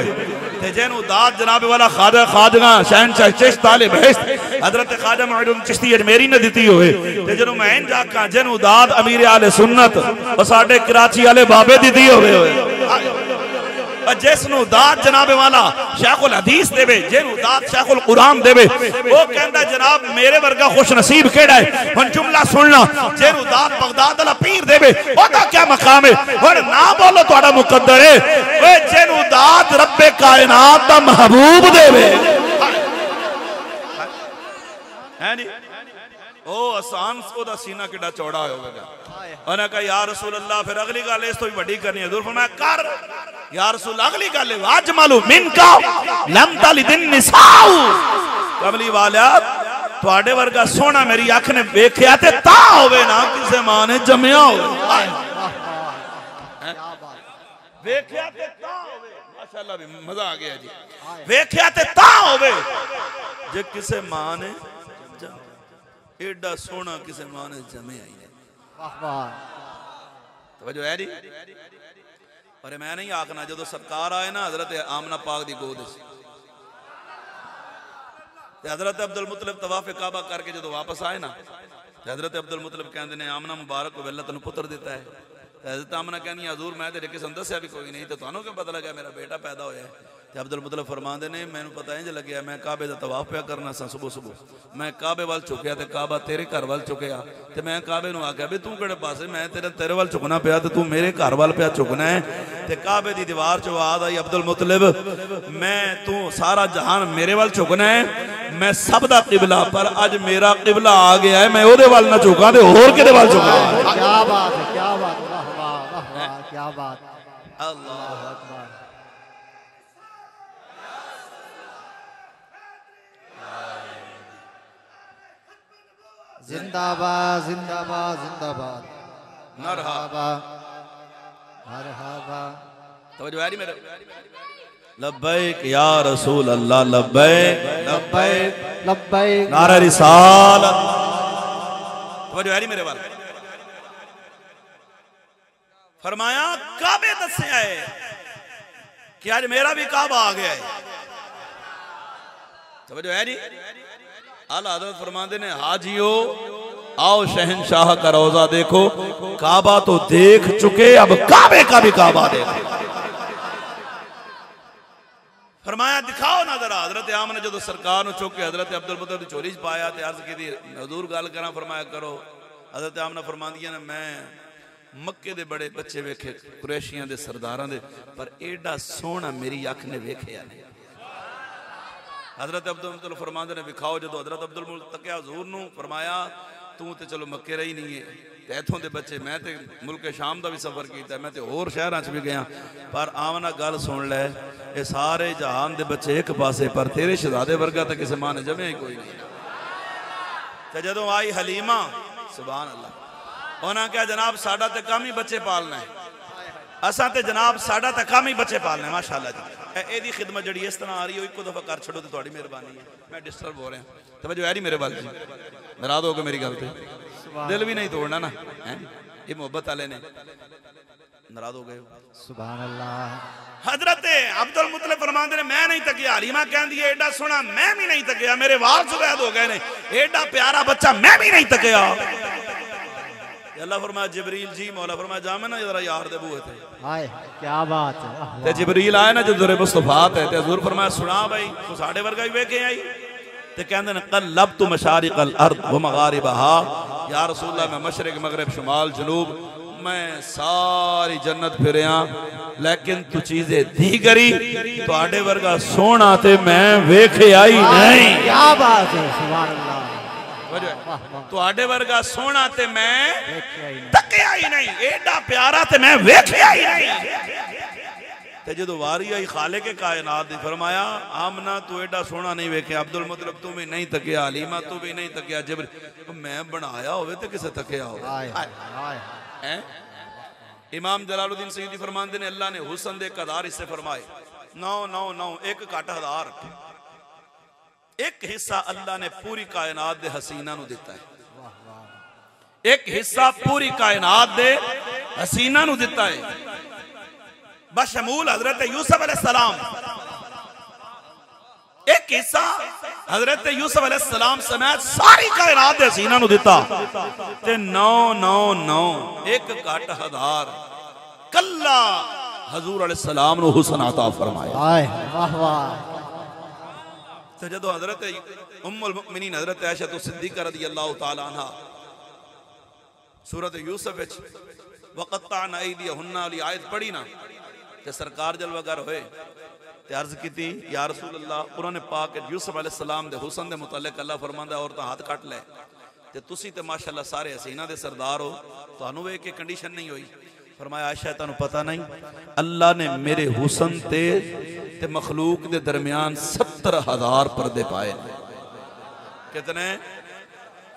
जिन्हों दाद जनाब वाला खाजा खाजगा शहनशाह चिश्त आले बहिश्त हजरत ख्वाजा मुईनुद्दीन चिश्ती अजमेरी ने दी हो, जिन्हों मैं इंज आखां जिन्हों दाद अमीर आले सुन्नत और साडे कराची वाले बाबे दी हो, जिसनों दाद जनाबे वाला शेखुल हदीस देवे, जिन्हों दाद शेखुल कुरान देवे, वो कहता जनाब मेरे वर्गा खुश नसीब केड़ा है। हुण जुमला सुनना, जिन्हों दाद बगदाद वाला पीर देवे ओदा क्या मकाम है। हुण ना बोलो तुहाडा मुकद्दर है, ओए जिन्हों दाद रब्बे कायनात दा महबूब देवे है नी, ओ आसान ओदा सीना किड्डा चौड़ा होवेगा। उन्हें कहा या रसूल अल्लाह, फिर अगली गल इस तो भी बड़ी करनी है। हज़ूर फरमाया कर या रसूल, अगली गल वाजमलु मिनका लम तलिदिन निसाउ, कमली वाला तुहाडे वर्गा सोना मेरी अख ने वेख्या ते ता होवे ना किसे मां ने जम्या हो, वेख्या ते ता होवे। माशाअल्लाह भी मजा आ गया जी। वेख्या ते ता होवे जे किसे मां ने एडा सोना किसे मां ने जम्या ही नहीं। तवज्जो है जी। पर मैं नहीं आखना जो सरकार आए ना हजरत आमना पाक की गोद हजरत अब्दुल मुतलिब तवाफ काबा करके जो वापस आए ना, हजरत अब्दुल मुतलिब कहते ने आमना मुबारक को वेला तेन पुत्र दिता है। हजरत आमना कहनी हजूर मैं तेरे किसी दसिया भी कोई नहीं, तो तुहानू क्यों पता लगा मेरा बेटा पैदा होया है। अब्दुल मुतलिब फरमाते ने मैनू पता इंज लग्या मैं काबे का तवाफ पिया करना सा, सुबह सुबह मैं काबे वाल चुकया तो काबा तेरे घर वाल चुकया, तो मैं काबे नूं आख्या भी तू किहड़े पासे, मैं तेरे वाल चुकना पिया तो तू मेरे घर वाल पिया चुकना है। ते काबे दी दीवार चो आवाज आई अब्दुल मुतलिब मैं तू सारा जहान मेरे वाल चुकना है, मैं सब दा किबला, पर अज मेरा किबला आ गया है, मैं ओदे वाल ना चुका ते होर किदे वाल चुका। क्या बात है, क्या बात, वाह वाह वाह वाह, क्या बात, अल्लाह अकबर। जिंदाबाद जिंदाबाद जिंदाबाद, मरहबा मरहबा। तवज्जो है मेरे, लब्बैक या रसूल अल्लाह, लब्बैक लब्बैक लब्बैक, नारा रिसालत। तवज्जो है मेरे वाल। फरमाया काबे दसे आए कि आज मेरा भी काबा आ गया है। तवज्जो है जी। आला हज़रत फरमाते ने हाजियो आओ शहनशाह का रोजा देखो, काबा तो देख चुके अब काबे का भी काबा देखो। फरमाया दिखाओ ना जरा। हजरत आम ने जो सरकार ने चुक के हजरत अब्दुल मुतलिब दी झोली च पाया ते अर्ज की हजूर गल करा, फरमाया करो। हजरत आम ने फरमांदियां ने मैं मक्के दे बड़े बच्चे वेखे कुरैशियां दे सरदारां दे, पर एडा सोहना मेरी अख ने वेखिया नहीं। हजरत अब्दुल मुतलिब फरमांदे ने विखाओ। जो हजरत अब्दुल मुतलिब तकिया हजूर नूं, फरमाया तू तो चलो मक्के रही नहीं है, ते इथों दे बच्चे, मैं तो मुल्क शाम का भी सफर किया, मैं तो होर शहरां च भी गया, पर आमना गल सुन लै, ये सारे जहान दे बच्चे एक पासे, पर तेरे शहजादे वर्गा तो किसी मां ने जमे ही कोई नहीं। तो जदों आई हलीमा सुभान अल्लाह, उन्हें क्या जनाब साडा तो काम ही बच्चे पालना है, असा तो जनाब साडा तो काम ही बच्चे पालना है। माशाअल्लाह जी एदी खिदमत जी इस तरह आ रही है, एक दफा कर छोड़ो तो थोड़ी मेहरबानी है। मैं डिस्टर्ब हो रहा तो वजह है मेरे वाल नाराज हो गए मेरी गल से, दिल भी नहीं तोड़ना ना है, ये मोहब्बत वाले ने नाराज हो गए। सुभान अल्लाह। हजरत अब्दुल मुतलिब फरमाते ने मैं नहीं तकिया, हलीमा कहती है एडा सोना मैं भी नहीं तकिया, मेरे वाल सुफेद हो गए ने, एडा प्यारा बच्चा मैं भी नहीं तकिया। अल्लाह फरमाया जिब्रील जी, मौला फरमाया जामे ना जरा यार दे बूहे थे। हाय क्या बात है। ते जिब्रील आए ना जो दुरे मुस्तफात है, ते हुजूर फरमाया सुना भाई तू साडे वर्गा ही वेखे आई, ते कहंदे ने कल्लब तू मशारिकल अर्द व मगारिबहा, या रसूलल्लाह मैं मशरिक मगरिब शुमाल जनूब मैं सारी जन्नत फिरया, लेकिन तू चीजें दी करी तुहाडे वर्गा सोना ते मैं वेखे आई नहीं। क्या बात है, सुभान अल्लाह। तुहाडे वर्गा सोना ते मैं तकिया ही नहीं, एडा प्यारा ते मैं वेखिया ही नहीं। ते जदों वारी आई खालिक के कायनात दी, फरमाया आमना तू एडा सोना नहीं वेखिया, अब्दुल मुतलिब तू भी नहीं तकिया, हलीमा तू भी नहीं तकिया, जिब्रील मैं बनाया होवे ते किसे तकिया हो। इमाम जलालुद्दीन सयूती फरमाते ने अल्लाह ने हुस्न दे कदार हिस्से फरमाए 999 एक घट हजार, एक हिस्सा अल्लाह ने पूरी कायनात दे हसीना नू दिता है, एक हिस्सा पूरी कायनात दे हसीना नू दिता है, बशमूल हजरत यूसुफ अलैहिस्सलाम। एक हिस्सा हजरत यूसुफ अलैहिस्सलाम समेत सारी कायनात दे हसीना नू दिता, ते 999 एक घट हजार कल्ला हजूर अलैहिस्सलाम नू हुस्न अता फरमाया। वाह वाह। तो जदों हजरत उम्मुल मुमिनीन हजरत आयशा तो सिद्दीक़ा रज़ियल्लाहु तआला अन्हा सूरत यूसुफ विच वक़त्ताना ऐदियहुन्ना वाली आयत पढ़ी ना, ते सरकार जलवागर होए ते अर्ज कीती या रसूल अल्लाह, कुरान पाक यूसुफ अलैहिस्सलाम दे हुस्न दे मुतल्लिक अल्लाह फरमांदा औरतां हाथ कट ले, ते तुसी ते माशाअल्लाह सारे हसीना दे सरदार हो, तुहानू वेख के कंडीशन नहीं होई। फरमाया आयशा तुहानू पता नहीं अल्लाह ने मेरे हुस्न ते मखलूक दे दरमियान 70,000 पर्दे पाए। कितने?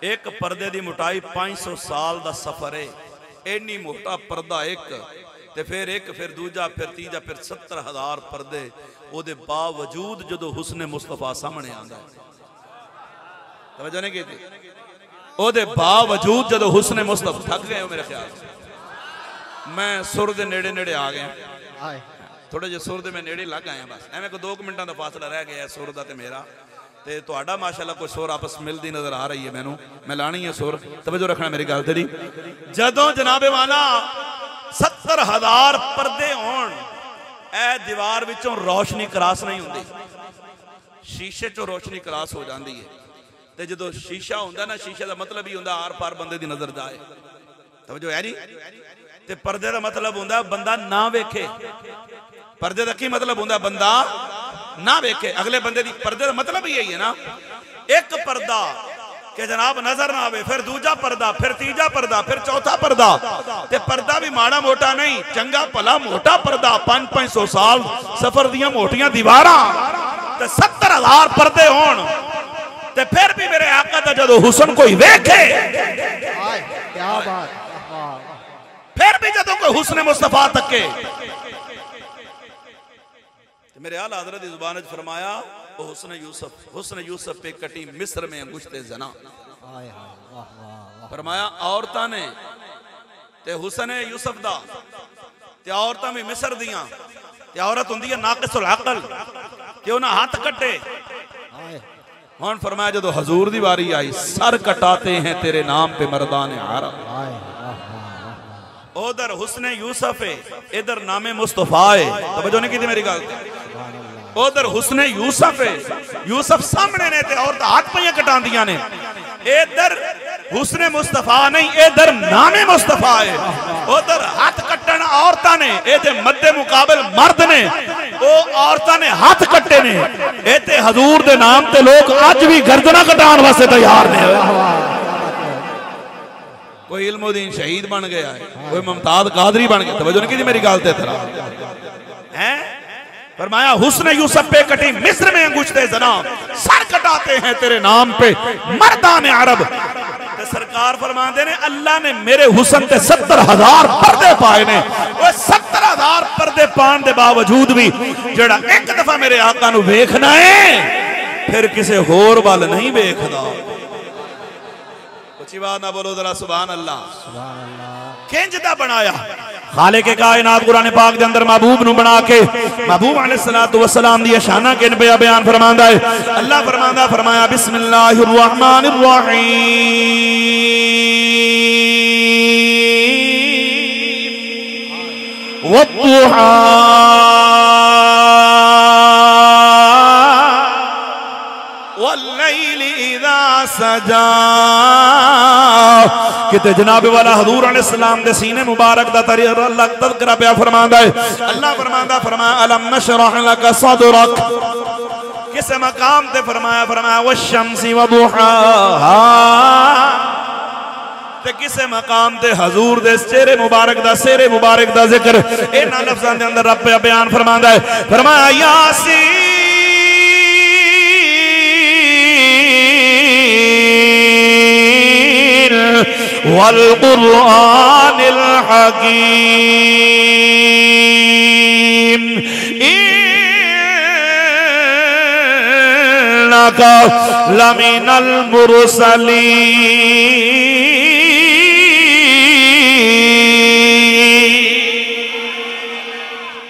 एक पर्दे दी मोटाई 500 साल दा सफर है, एनी मोटा पर्दा एक, ते फिर एक फिर दूजा फिर तीजा फिर 70,000 पर्दे, ओदे बावजूद जदों हुस्न मुस्तफा सामने आंदा है, तवज्जो नहीं कीती, ओदे बावजूद जदों हुस्न मुस्तफा, थक गए हो मेरे ख्याल से, मैं सुर दे नेड़े नेड़े आ गया, थोड़े जे सुर दे मैं नेड़े लग आया, बस एवं को 2 मिनटां दा फासला रह गया सुर दा ते मेरा, ते तुहाडा माशाअल्लाह कोई सुर आपस मिलती नजर आ रही है मैनू, मैं लानी है सुर, तवज्जो रखना मेरी गल तेरी। जदों जनाबे वाला 70,000 पर्दे होण, ए दीवार विचों रोशनी क्रॉस नहीं होंदी, शीशे चों रोशनी क्रॉस हो जाती है। ते जदों शीशा होंदा ना, शीशे का मतलब ही होंदा आर पार बंदे दी नजर जाए, तवज्जो है जी। ते पर्दे का मतलब होंदा बंदा ना वेखे, पर्दे का की मतलब होंदा बंदा ना वेखे अगले बंदे दी, पर्दे का मतलब ही यही है ना। एक पर्दा के जनाब नजर ना आवे, फिर दूजा पर्दा, फिर तीजा पर्दा, फिर चौथा पर्दा, ते पर्दा भी माड़ा मोटा नहीं, चंगा भला मोटा पर्दा, 500-500 साल सफर दियां मोटियां दीवारां, ते 70,000 पर्दे होण, ते फिर भी मेरे आका दा जदों हुस्न कोई वेखे, क्या बात, फिर भी जदों कोई हुस्न मुस्तफा तके, मेरे आला हज़रत की जुबान च फरमाया ओ हुस्न यूसुफ पे कटी मिस्र में अंगुश्ते जना। फरमाया औरतां ने ते हुस्न यूसुफ दा, ते औरतां भी मिस्र दियां, ते औरत हुंदी है नाक़िसुल अक़ल, कि उन्हां हाथ कट्टे। हुण फरमाया जदों हजूर दी वारी आई, सर कटाते हैं तेरे नाम पे मर्दान अरब, उधर हुस्न यूसुफ है, इधर नामे मुस्तफा है, तवज्जो नहीं की मेरी गल। उधर हुस्न यूसुफ है, यूसुफ सामने ने ते औरत हाथ पईयां कटांदियां ने, इधर हुस्न मुस्तफा नहीं, इधर नामे मुस्तफा है। उधर हाथ कट्टन औरतां ने, इधर मद्दे मुकाबल मर्द ने, ओ औरतां ने हाथ कट्टे ने, इते हजूर दे नाम ते लोग अज भी गर्दना कटाण वास्ते तैयार ने। कोई इल्मुद्दीन शहीद बन गया है, कोई मुमताज कादरी बन गया, तवज्जो नहीं की मेरी गल ते तरह हैं। फरमाया हुस्न यूसुफ पे कटी मिस्र में अंगुश्ते जना, सर कटाते हैं तेरे नाम पे मर्दान अरब। ते सरकार फरमाते ने अल्लाह ने मेरे हुस्न ते 70,000 पर्दे पाए ने, वो 70,000 पर्दे पाने के बावजूद भी जेड़ा एक दफा मेरे आका नू वेखना है, फिर किसी होर वाल नहीं वेखदा। अच्छी बात ना बोलो जरा सुभान अल्लाह। किंज दा बनाया खालिक के कायनात कुरान पाक के अंदर महबूब नु बना के, महबूब अलैहिस्सलातु वस्सलाम दी शाना किन पे बयान फरमांदा है। अल्लाह फरमांदा फरमाया बिस्मिल्लाहिर रहमानिर रहीम वद्दुहा वल्लैलि इज़ा सजा। किते जनाब वाला हजूर अलैहिस्सलाम दे सीने मुबारक दा अल्लाह तज़किरा पे फरमांदा है। अल्लाह फरमांदा फरमाया अलम नशरह लक सदरक, किस मकाम ते फरमाया फरमाया वश्शम्सी वदुहाहा, ते किस मकाम ते हजूर दे चेहरे मुबारक दा सेरे मुबारक दा जिक्र इन्हां लफ्ज़ां दे अंदर रब बयान फरमांदा है। फरमाया यासीन वल कुरआनिल हकीम इन्नका लमिनल मुरसलीन।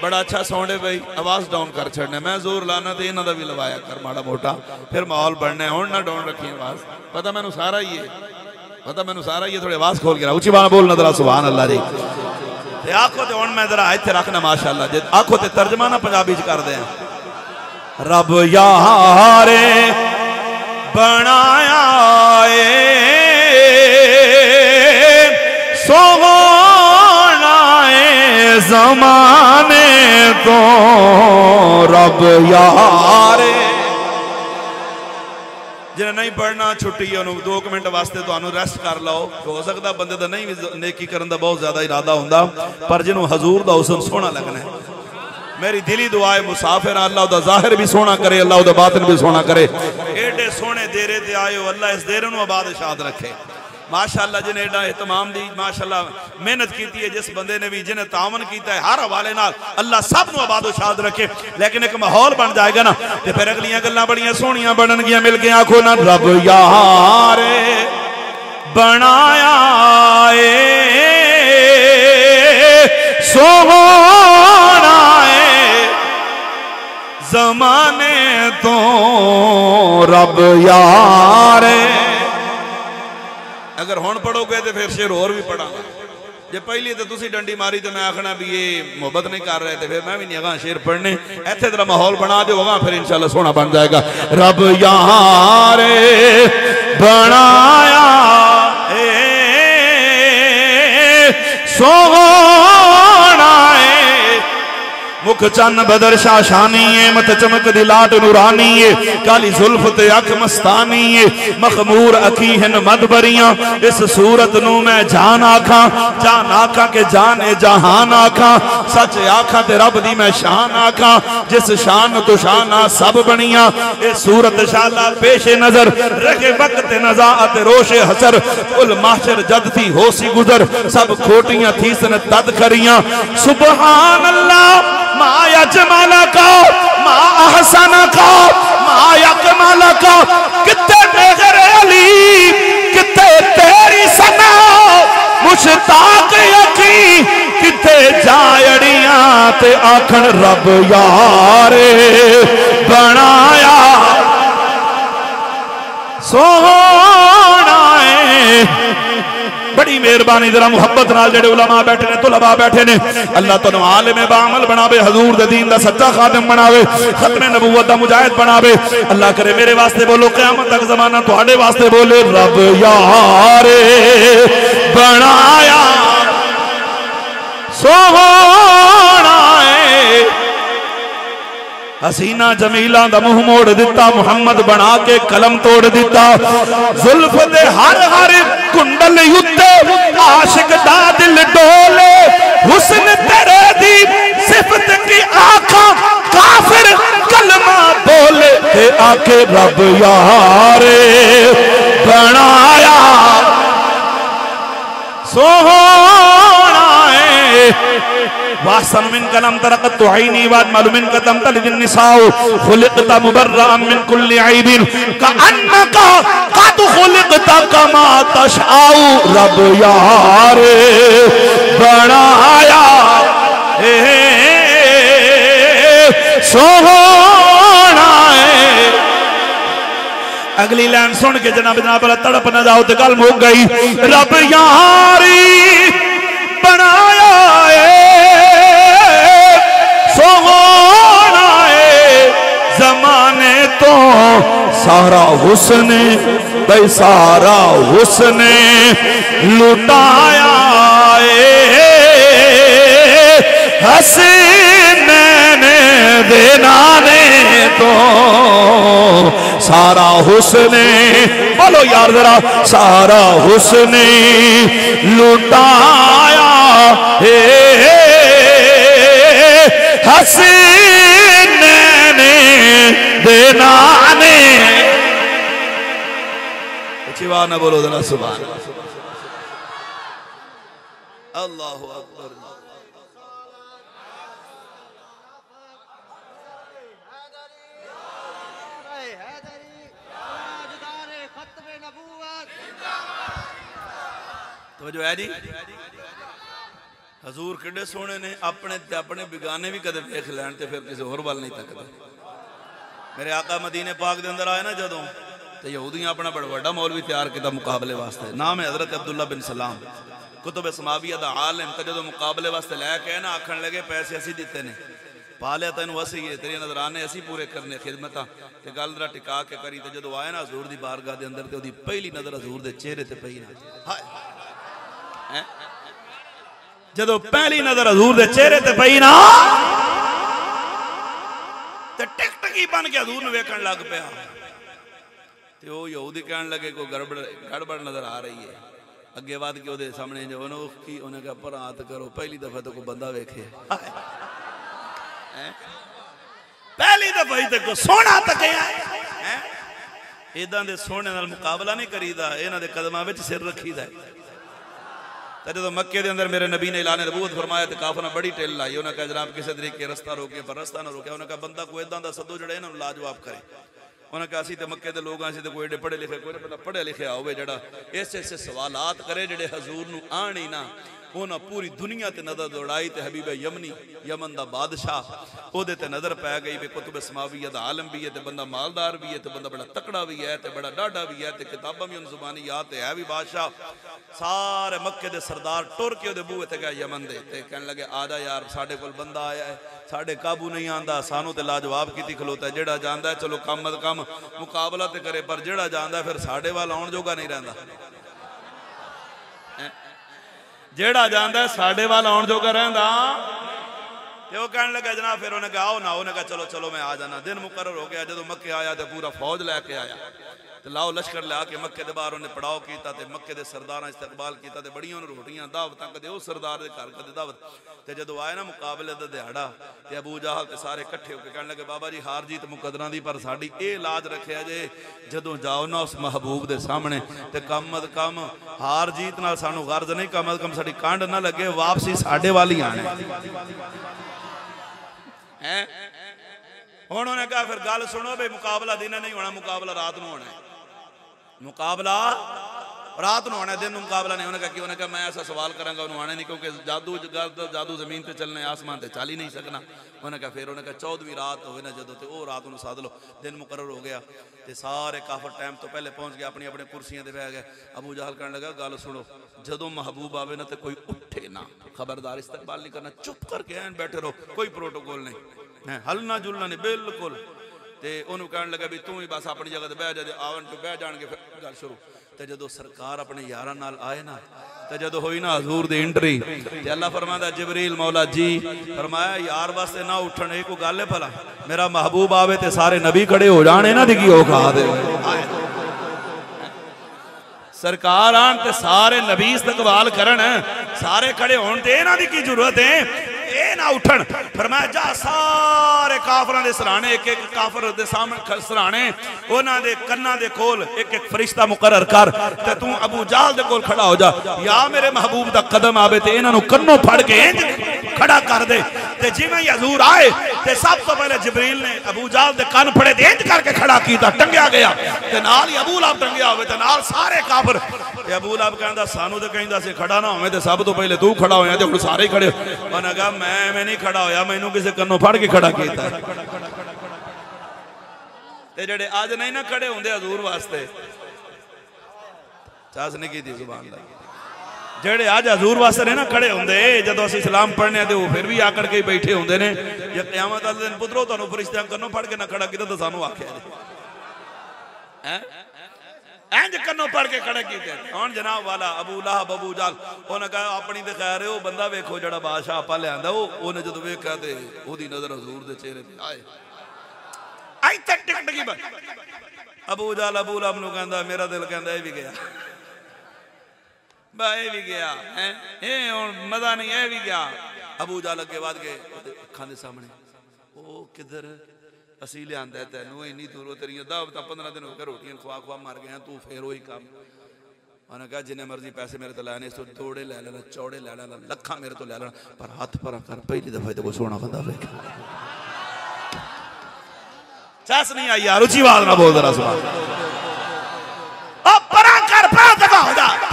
बड़ा अच्छा साउंड है भाई, आवाज डाउन कर छड़ने, मैं जोर लाना तो इन्हों का भी लवाया कर माड़ा मोटा, फिर माहौल बनना है। हुण ना डाउन रखी आवाज, पता मैनू सारा ही है, पता मैनू सारा ही है। थोड़ी आवाज खोल के उची बात बोलना जरा सुभान अल्लाह जी। ते आखो ते हुण मैं जरा इत्थे रखना माशाअल्लाह, जे आखो ते तर्जमा ना पंजाबी च कर दे। रब यारे बनाया सोहना ज़माने तो, रब यारे जिन्हें नहीं पढ़ना छुट्टी है उन्होंने 2 मिनट वास्ते तो रेस्ट कर लो। हो सकता बंदे का नहीं भी नेकी करने का बहुत ज्यादा इरादा होंदा, पर जिन्होंने हजूर का हुस्न सोहना लगना है। मेरी दिली दुआ है मुसाफिर अल्लाह दा जाहिर भी सोहना करे, अल्लाह दा बातिन भी सोहना करे। एडे सोहने देरे ते आए हो, अल्लाह इस देर नूं आबाद शाद रखे। माशाअल्लाह जिन्हें एडा एहतमाम दी माशाअल्लाह मेहनत की है, जिस बंदे ने भी जिन्हें तावन किया है हर हवाले नाल अल्लाह सब नूं आबाद शाद रखे। लेकिन एक माहौल बन जाएगा ना तो फिर अगलियां गल्लां बड़ियां सोहनियां बननगियां। मिल के आखो ना रब यार बनाया सोहना जमाने तो, रब यार। अगर हुण पढ़ोगे तो फिर शेर होर भी पढ़ांगा। जे पहली तो तुसी डंडी मारी तो मैं आखना भी ये मोहब्बत नहीं कर रहे थे, फिर मैं भी नहीं अगा शेर पढ़ने। इत्थे तेरा माहौल बना दो अगा, फिर इंशाल्लाह सोना बन जाएगा। रब यार बनाया सोना मुख चन बदर शाशानी है, मत चमक दी लाट नूरानी है, काली जुल्फ ते अख मस्तानी है, मखमूर अखी हन मदबरियां। इस सूरत नू मैं जान आखा, जान आखा के जाने जहान आखा, सच आखा ते रब दी मैं शान आखा, जिस शान तो शाना सब बनिया। इस सूरत शाला पेशे नजर रखे वक्त नजाअत रोशे हसर, उल माशर जद थी होसी गुजर, सब खोटियां थी सन तद करियां। सुबहान अल्लाह माया जमाला का मा अहसना का माया कमाला का, कितने मेहर अली कितने तेरी सना, मुश्ताक यकी कितने जायड़ियां ते आखन रब यार बनाया सोना है। बड़ी मेहरबानी जरा मुहब्बत नाल जेड़े उलमा बैठे ने, तुलबा बैठे ने, अल्लाह तो आलिम बामल बनावे, हजूर दे दीन दा सच्चा खादिम बनावे, खत्मे नबूवत दा मुजाहिद बनावे। अल्लाह करे मेरे वास्ते बोलो, क़यामत तक ज़माना तुहाडे वास्ते बोले रब यार बनाया सोहना है। हसीना जमीला दा मुंह मोड़ दिता, मुहम्मद बना के कलम तोड़ दिता। जुल्फ दे हर हर कुंडल युद्ध आशिक दा दिल डोले, हुस्न तेरे दी सिफत की आखा काफिर कलमा बोले, ते आके रब यार बनाया सोहना है। वासन मिन कलम तरकत तुईनी वाद मालूमिन कदम तलिन निसाउ, खुलिकता मुबर्रअन मिन कुल्ली ऐबिन कअन्नका कद खुलिकता कमा तशाउ। रब यार बनाया सोहना है। अगली लाइन सुन के जनाब जनाब तड़प न जाओ तो गल मुक गई। रब यारी बनाया सोहना है, जमाने तो सारा हुस्न भाई सारा हुस्न लुटाया हसीने देना ने तो सारा हुस्न, बोलो यार जरा, सारा हुस्न लुटाया हसीने देना ने। चिवा ना बोलो जरा सुभान अल्लाहु अकबर। तो जो है जी हजूर किड्डे सोने ने, अपने अपने बिगाने भी कदे देख लैन ते फिर किसी होर वाल नहीं तकते। मेरे आका मदीने पाक दे अंदर आए ना जदों, तो यहूदियां अपना बड़ा बड़ा मौलवी तैयार किया मुकाबले वास्ते। नाम है हजरत अब्दुल्ला बिन सलाम, कुतुब समाविया दा आलिम। तो जो मुकाबले वास्ते लैके ना आखन लगे पैसे असी दिते ने, पालिया तेन असी है, तेरे नजराने असी पूरे करने खिदमत। ते गल जरा टिका के करी। तो जो आए ना हजूर दी बारगाह दे अंदर, ते ओदी पहली नजर हजूर दे चेहरे ते पई ना। जदों पहली नजर हजूर दे चेहरे ते पई ना, ते टिकटकी बन के हजूर नूं वेखण लग पिया। ते ओ यहूदी कहण लगे कोई गड़बड़ नजर आ रही है। अगे वध के ओदे सामने जो की उन्हें कहा पर हाथ करो, पहली दफा तो कोई बंदा वेखे, पहली दफा ही तो सोना तकिया है। इदां दे सोने नाल मुकाबला नहीं करीदा, इन्हां दे कदमां विच सिर रखीदा। जो मक्के के अंदर मेरे नबी ने ऐलान नबूवत फरमाया तो काफिर बड़ी टेल लाई। उन्हें कहा जनाब किसी तरीके रस्ता रोके, पर रस्ता ना रोके। उन्हें कहा बंदा कोई इदा का सदो जो इन्होंने लाजवाब करे। उन्हें कहा असी तो मक्के के लोग असी तो कोई एडे पढ़े लिखे, कोई पढ़ा पढ़िया लिखा हो जरा ऐसे ऐसे सवालात करे जेडे हजूर नूं आण ही ना। उन्हें पूरी दुनिया ते नजर दौड़ाई ते हबीब यमनी यमन दा बादशाह ओदे ते नजर पै गई भी कुतुब समाविया दा आलम भी है ते बंदा मालदार भी है ते बंदा बड़ा तकड़ा भी है ते बड़ा डाढ़ा भी है ते किताबां भी उन जुबानी याद ते है भी बादशाह। सारे मक्के दे सरदार टुर के ओदे बूहे ते गए यमन दे ते कहने लगे आजा यार साडे कोल बंदा आया है साडे काबू नहीं आंदा सानू ते लाजवाब कीती खलोता है जेड़ा जानदा है चलो कम अद कम मुकाबला ते करे पर जेड़ा जानदा है फिर साडे वाल आउण जोगा नहीं रहिंदा जेड़ा जानदा है साडे वाल आउण जोगा रहिंदा ते ओ कहने लगा जनाब फिर उन्हें कहा आओ ना उन्हें कहा चलो चलो मैं आ जाना। दिन मुकर्रर हो गया जदों मक्के आया तो पूरा फौज लैके आया तो लाओ लश्कर ला के मक्के दे बाहर उन्हें पड़ाव किया ते मक्के दे सरदारां इस्तकबाल किया ते बड़ियां रोटियां दावतां कदे उस सरदार दे घर कदे दावत ते जदों आए ना मुकाबले दा दिहाड़ा ते अबू जहल ते सारे इकट्ठे होके कहने लगे बाबा जी हार जीत मुकदरां दी पर साडी ए लाज रखिया जे जदों जाओ ना उस महबूब दे सामने ते कम अद कम हार जीत नाल सानू गर्ज नहीं कम अद कम साडी कांड ना लगे वापसी साडे वाल ही आने है। हुण उन्हें कहा फिर गल सुनो भाई मुकाबला दिन नहीं होना मुकाबला रात को होना है मुकाबला रात को होना दिन मुकाबला नहीं होने का उन्हें कहा मैं ऐसा सवाल करांगा उन्होंने आने नहीं क्योंकि जादू जमीन पे चलने आसमान पे चल ही नहीं सकना। उन्हें कहा फिर उन्हें कहा 14वीं रात हो ना जो तो वो रात को साध लो दिन मुकर्रर हो गया तो सारे काफर टाइम तो पहले पहुंच गए अपनी अपनी कुर्सियां बह गए। अबू जहल कहने लगा गल सुनो जदों महबूब आवे ना तो कोई उठे ना खबरदार इस्तकबाल नहीं करना चुप करके ऐन बैठे रहो कोई प्रोटोकॉल नहीं है हलना जुलना नहीं बिल्कुल। तो उन्होंने कहने लगा भी तू ही बस अपनी जगह बह जा आवन तो बह जान के फिर गल शुरू। तो जो सरकार अपने यारां नाल आए ना तो जो हुई ना हजूर दी एंट्री ते अल्लाह फरमांदा जिबरील मौला जी फरमाया यार वास्ते ना उठन ये कोई गल है भला मेरा महबूब आवे ते सारे नबी खड़े हो जाने इन्हां दी की औकात है सरकार आन ते सारे नबी इस्तकबाल करन सारे खड़े होण ते इन्हां दी की जरूरत है ये ना उठन। फरमाया जा सारे काफरां दे सराणे एक एक काफर दे सामने सराणे उन्हां दे कन्नां दे कोल एक एक फरिश्ता मुकर्रर कर ते तू अबू जहल दे कोल खड़ा हो जा या मेरे महबूब दा कदम आवे ते इन्हां नु कन्नों फड़ के इंज खड़ा कर दे। ते जिवें ही हजूर आए ते सब तो पहले जिबरील ने अबू जहल दे कान फड़े ते इंज करके खड़ा कीता टंगया गया ते नाल ही अबू लहब टंगया होवे ते नाल सारे काफर ते अबू लहब कहंदा सानू ते कहंदा सी खड़ा ना होवे ते सब तो पहले तू खड़ा होया ते हुण सारे खड़े। उन्हें कहा मैं नहीं खड़ा होया मैनू किसी कन्नों फड़ के खड़ा किया ते जेड़े अज नहीं ना खड़े होंदे हजूर वास्ते चास नहीं की जुबान दा जेड़े अज हजूर वास्ते ने ना खड़े होंदे जदों असीं सलाम पढ़ने ते वो फिर भी आकड़ के बैठे होंदे ने या क़यामत वाले दिन पुत्रो तुहानू फरिश्तियां कन्नों फड़ के ना खड़ा कीता तो सानू आख्या हैं इंज कन्नों पढ़ के खड़े कीते। हुण जनाब वाला अबू लहब अबू जहल उन्हें कहा अपनी तो खैर है वो बंदा वेखो जो बादशाह आपा लिया उन्हें जो वेख्या तो ओदी नजर हजूर दे चेहरे पे आए टिक अबू जहल अबू लहब नूं कहंदा मेरा दिल कहंदा ये भी गया ये भी गया है हुण मजा नहीं ये भी गया। अबू जहल अगे वध गए अखां दे सामने ओ किधर असी लिया तेनों इन्नी दूरों तेरिया दावत 15 दिन होकर रोटियां खुआ खुआ मर गए तू फिर वही काम। उन्हें कहा जिन्हें मर्जी पैसे मेरे तो लैने तो थोड़े लै लेना चौड़े लै लेना लखा मेरे तो लै लेना पर हाथ भरा कर पहली दफा तो कोई सोना बंदा वेख चस नहीं आई यार उची आवाज ना बोल जरा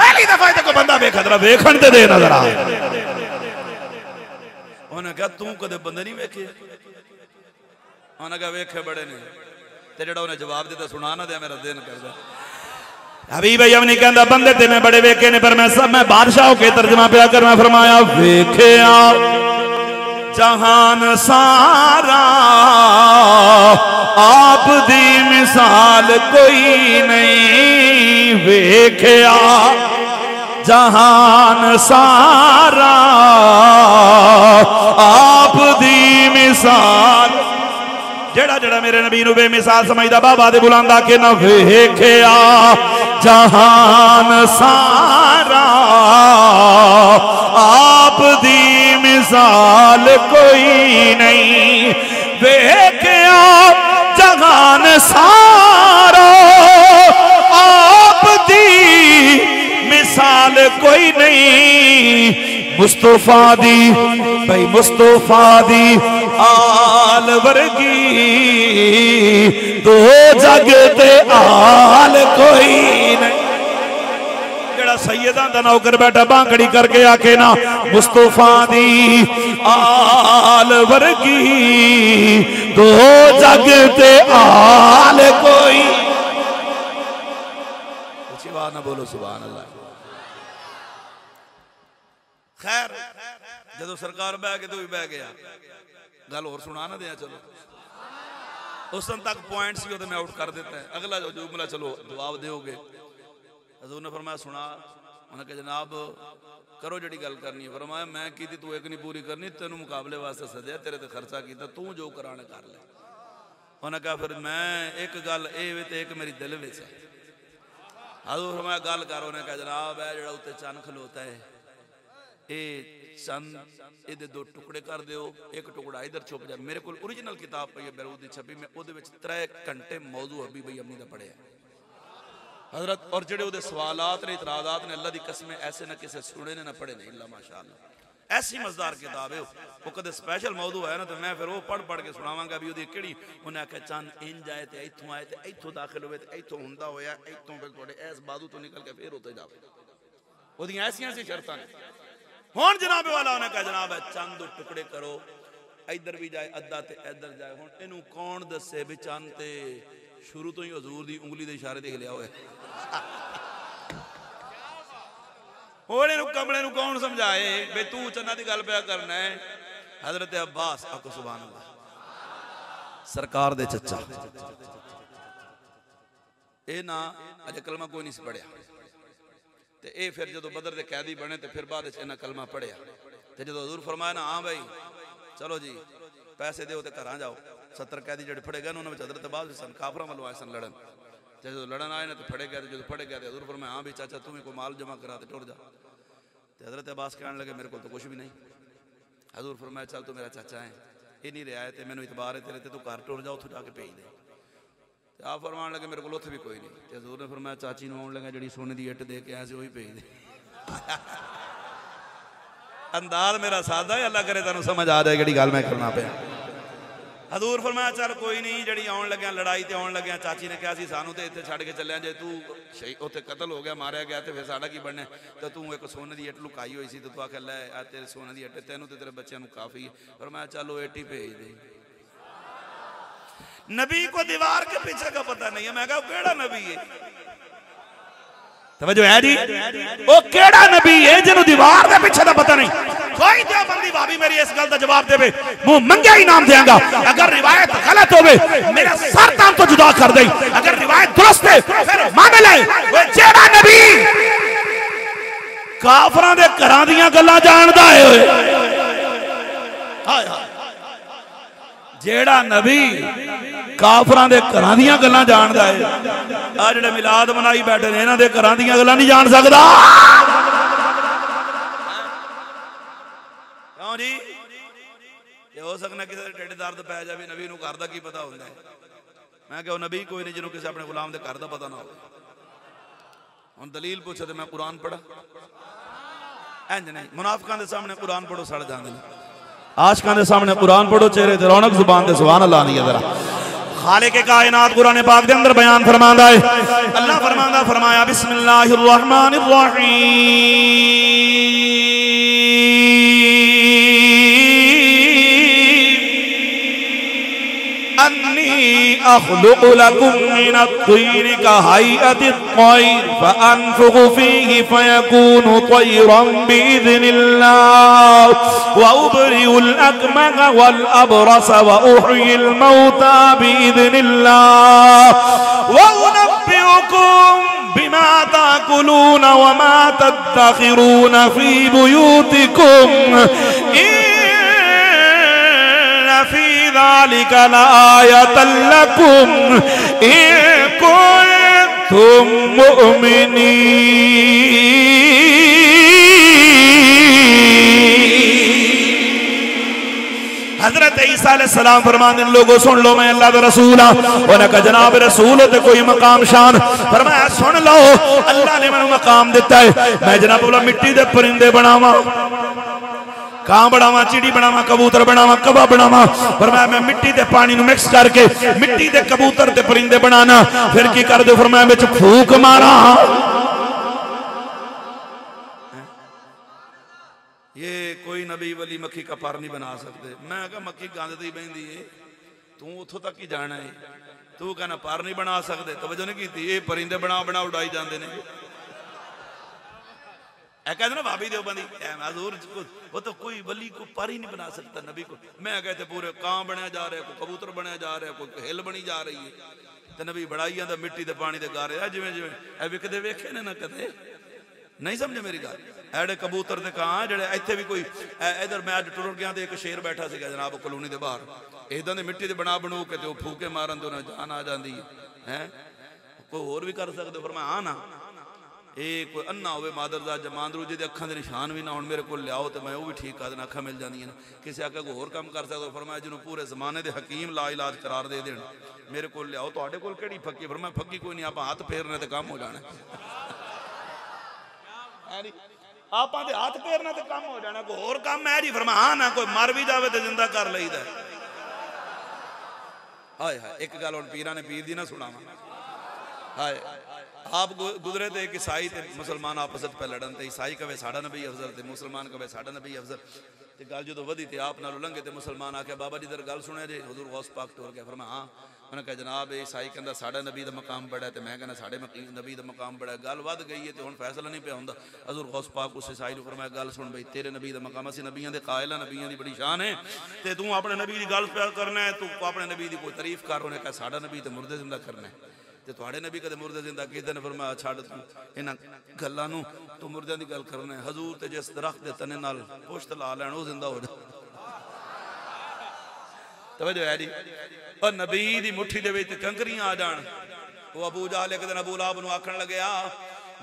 पहली दफा तो कोई बंदा वेख जरा वेखण ते दे नजर आ। उन्हें कहा तू कदे बंदे नहीं वेखे उन्हें कहा वेखे बड़े ने ते जेड़ा उन्हें जवाब दिता सुना ना दिया मेरा दिन करदा हबीब यमनी कहंदा बंदे ते मैं बड़े वेखे ने पर मैं सब मैं बादशाह के तर्जमा पिया कर मैं फरमाया वेखिया जहान सारा आप दी मिसाल कोई नहीं वेखिया जहान सारा आप दी मिसाल जेड़ा जेड़ा मेरे नबी नूं बेमिसाल समझदा बाबा दे बुलांदा के ना वेखिया जहान सारा आप दी मिसाल कोई नहीं वेखिया जहान सारा आप दी मिसाल कोई नहीं मुस्तफा दी भाई मुस्तफा दी आल वर्गी दो जग ते आल कोई नहीं जेड़ा सैयदां दा नौकर बैठा बांकड़ी करके आके ना मुस्तफा दी आल वर्गी दो जग ते आल कोई। सुभान ना बोलो सुभान अल्लाह। खैर जदों सरकार बह के तो भी बह गया, गल और सुना ना दिया। चलो उस दिन तक पॉइंट सी मैं आउट कर देता है। अगला जो जुमला चलो जवाब दोगे। हजूर ने फरमाया सुना। उन्हें कहा जनाब करो जड़ी गल करनी है। फरमाया मैं की तू एक नहीं पूरी करनी, तेन मुकाबले वास्ते सदया, तेरे ते खर्चा किया, तू जो कराने कर ले। उन्हें कहा फिर मैं एक गल ये तो एक मेरी दिल में है। हजूर फरमाया गल कर। उन्हें कहा जनाब है जो उत्ते चन खलोता है ये चंद ये दो टुकड़े कर दो, एक टुकड़ा इधर छुप जाए। मेरे को ओरिजिनल किताब पई है बैरूद दी छपी, मैं वो 3 घंटे मौजू हबीब अम्मी दा पढ़िया हजरत। और जेडे उहदे सवालात ने इतराज़ात ने अल्लाह दी कसम ऐसे ना किसी सुने ने ना पढ़े नहीं इल्ला माशाअल्लाह। ऐसी मज़ेदार किताब है वो। कदे स्पैशल मौजू है ना तो मैं फिर वो पढ़ के सुनावांगा भी उहदी केड़ी। उन्हें आख्या चंद इंज आए तो इत्थों आए तो इत्थों दाखिल होवे तो इत्थों हुंदा होया, इत्थों फिर तुहाडे इस बाजू तो निकल के फिर उत्ते जावे। ओहदियां ऐसियां सी शर्तां ने। हुण जनाब वाला उन्हें कहा जनाब चंद टुकड़े करो, इधर भी जाए अद्धा ते इधर जाए। हुण इनू कौन दसे भी चंद ते शुरू तो ही हजूर दी उंगली दे इशारे देख लिया होए। हुण इनू कमले नू कौन समझाए बे तू चन्ना दी गल पिया करना है। हजरत अब्बास आखो सुभान अल्लाह सरकार दे चचा ए ना अजे कलमा कोई नहीं पढ़िया ते ए फिर जो बदर के कैदी बने तो फिर बाद इन्हें कलमा पढ़िया तो जो हजूर फरमाया ना हाँ भाई चलो जी पैसे दो तो घर जाओ। 70 कैदी जो फड़े गए उन्होंने हजरत बाद सन काफर वालों आए सन लड़न। जो लड़न आए ना तो फड़े गए, जो फड़े गए हजूर फरमाया हाँ भाई चाचा तुम्हें को माल जमा करा तो टुर जा। तो हजरत अब्बास कहने लगे मेरे को तो कुछ भी नहीं। हजूर फरमाया चल तू मेरा चाचा है ये नहीं रहा है तो मैंने इतबार है तेरे तू घर टुर जा उठो जाके भेज दे। आप फरमान लगे मेरे को उत्थे भी कोई नहीं। हजूर ने फरमाया चाची नूं आउण लगा जी सोने की इट दे के आया वही भेज दे। अंदाज मेरा सादा है, अल्लाह करे तुहानूं समझ आ जाए जिहड़ी गल मैं करना पिया। हजूर फरमाया चल कोई नहीं जी आउण लग्या लड़ाई ते आउण लग्या चाची ने कहा सानू तो इत्थे छड्ड के चलिया जे तू उत्थे कतल हो गया मारिया गया तो फिर साडा की बनना। तो तू एक सोने की इट लुकाई हुई सी तो तू आखे लै आ तेरे सोने की इट तैनूं ते तेरे बच्चों नूं काफ़ी है। फरमाया चलो इट ही भेज दे। नबी को दीवार के पीछे का पता नहीं है। मैं कहा केड़ा नबी है? तवज्जो है जी? वो केड़ा नबी है जिन्हों दीवार के पीछे का पता नहीं? कोई देवबंदी भाभी मेरी इस गल का जवाब देवे मुंह मंगे ही नाम देंगा। अगर रिवायत गलत होवे मेरा सर ताम तो जुदा कर दे, अगर रिवायत दुरुस्त है फिर मान ले। वो जेड़ा नबी काफरां दे घरां दीयां गल्लां जानदा है, हाय हाय जेड़ा नबी काफरां दे घरां दीयां गल्लां जानदा है, आ जेड़े मिलाद मनाई बैठे ने इन्हां दे घरां दीयां गल्लां नहीं जान सकदा। क्यों जी? ये हो सकना किसी दे ढिड दर्द पै जावे नबी नूं घर दा की पता हुंदा है। मैं कहा नबी कोई नहीं जिन्हों किसी अपने गुलाम दे घर दा पता ना हो। हुण दलील पूछो तो मैं कुरान पढ़ा? इंज नहीं, मुनाफिकां दे सामने कुरान पढ़ो सड़ जांदे ने, आशिकां दे सामने कुरान पढ़ो चेहरे ते रौनक जुबान ते सुभान अल्लाह नहीं है। जरा खालिक कायनात कुरान पाक दे अंदर बयान फरमांदा है। अल्लाह फरमांदा फरमाया बिस्मिल्लाहिर रहमानिर रहीम अन्नी अखलुकु लकुम मिनत-तीन कहैअतित-तैर फअनफुखु फीहि फयकूनु तैरन बिइज़निल्लाह व उबरिउल अकमह वल अबरस व उह्यिल मौता बिइज़निल्लाह व उनब्बिउकुम बिमा ताकुलून व मा तद्दखिरून फी बुयूतिकुम फी ज़ालिका लाआयतन लकुम इन कुंतुम मुमिनीन। हजरत ईसा अलैहिस्सलाम फरमाते हैं लोगों सुन लो मैं अल्लाह का रसूल हां। उन्होंने कहा जनाब रसूल हो तो कोई मकाम शान। फरमाया सुन लो अल्लाह ने मैंने मकाम दिता है, मैं जनाब बोला मिट्टी दे परिंदे बनावा, कां बनावा, चिड़ी बनावा, कबूतर बनावा, कबा बनावा। फरमाया मैं मिट्टी दे पानी नू मिक्स करके मिट्टी दे कबूतर ते परिंदे बनाना, फिर की कर दो फरमाया विच फूक मारा ये कोई नबी वली मक्खी का पर नहीं बना सकते। मैं कहा मक्खी गंद दी बहती है, तू उतों तक ही जाना है, तू कहना पर नहीं बना सकते। तवज्जो नहीं की, ये परिंदे बना बना उड़ाई जाते हैं। कहते ना भाभी देवबंदी हजूर वो तो कोई वली को पर ही नहीं बना सकता नबी को। मैं कहते पूरे कां बनया जा रहा है, कोई कबूतर बनया जा रहा है, कोई हिल बनी जा रही है, तो नबी बड़ाई जाता मिट्टी के पानी के गारे जिमें जिमें विकते वेखे ने ना कदे। नहीं समझे मेरी गल? एडे कबूतर ते कां जेडे इत्थे भी कोई इधर मैं अज टुर गया तो एक शेर बैठा सी जनाब कलोनी के बाहर, इदां दे मिट्टी दे बना बनू के तो फूके मारन तो ना जान आ जाती है। कोई होर भी कर सकते, पर मैं हाँ ना ये कोई अन्ना हो मादरदा जमांदरू जिहदे अखां दे निशान भी ना होण मेरे को लियाओ तो मैं वो भी ठीक कर देना, अखां मिल जांदियां। किसी आके कोई होर काम कर सकदा, फरमाया जिन्होंने पूरे जमाने दे हकीम ला इलाज करार दे देण मेरे को लियाओ। तुहाडे कोल किहड़ी फक्की? फरमाया फक्की कोई नहीं, आपां हाथ फेरने ते काम हो जाना। आपां दे हाथ फेरने ते काम हो जाना, कोई होर काम है जी? फरमाया हाँ ना, कोई मर भी जावे तो जिंदा कर लईदा। हाय हाय एक गल हुण पीरां ने पीर दी ना सुणावां। हाय आप गुजरे थे एक ईसाई ते मुसलमान आपस में पे लड़न, तो ईसाई कहे साड़ा नबी अफजल ते मुसलमान कहे साड़ा नबी अफजल। तो गल जो वधी तो आप नालों लंघे तो मुसलमान आख्या बाबा जी इधर गल सुने जे हुजूर गौस पाक टोर गया। फरमाया हाँ। उन्हें कहा जनाब ईसाई कहता साड़ा नबी का मकाम बड़ा है, तो मैं कहना साढ़े नबी का मकाम बड़ा है। गल वध गई है तो हुण फैसला नहीं पिया हुंदा। हजूर गौस पाक उस ईसाई को फरमाया गल सुन बई, तेरे नबी का मकाम असीं नबियां दे कायल हां, नबियां दी बड़ी शान है, तो तू अपने नबी की गल प्या करना है, तू अपने नबी की कोई तारीफ कर। उन्हें कहा साड़ा नबी तो मुर्दे जिंदा करना है, तो तुहाडे नबी कदे मुर्दे जिंदा कीते ने? फरमाया छड्ड तू इन्हां गल्लां नूं, तू मुर्दियां दी गल करना है। हजूर ते जिस दरख्त दे तने नाल पुश्त ला लैण वो जिंदा हो जा। तवज्जो है जी? और नबी दी मुट्ठी दे विच कंकरियां आ जाण। वो अबू जहल एक दिन अबू लाहब नूं आखण लग्या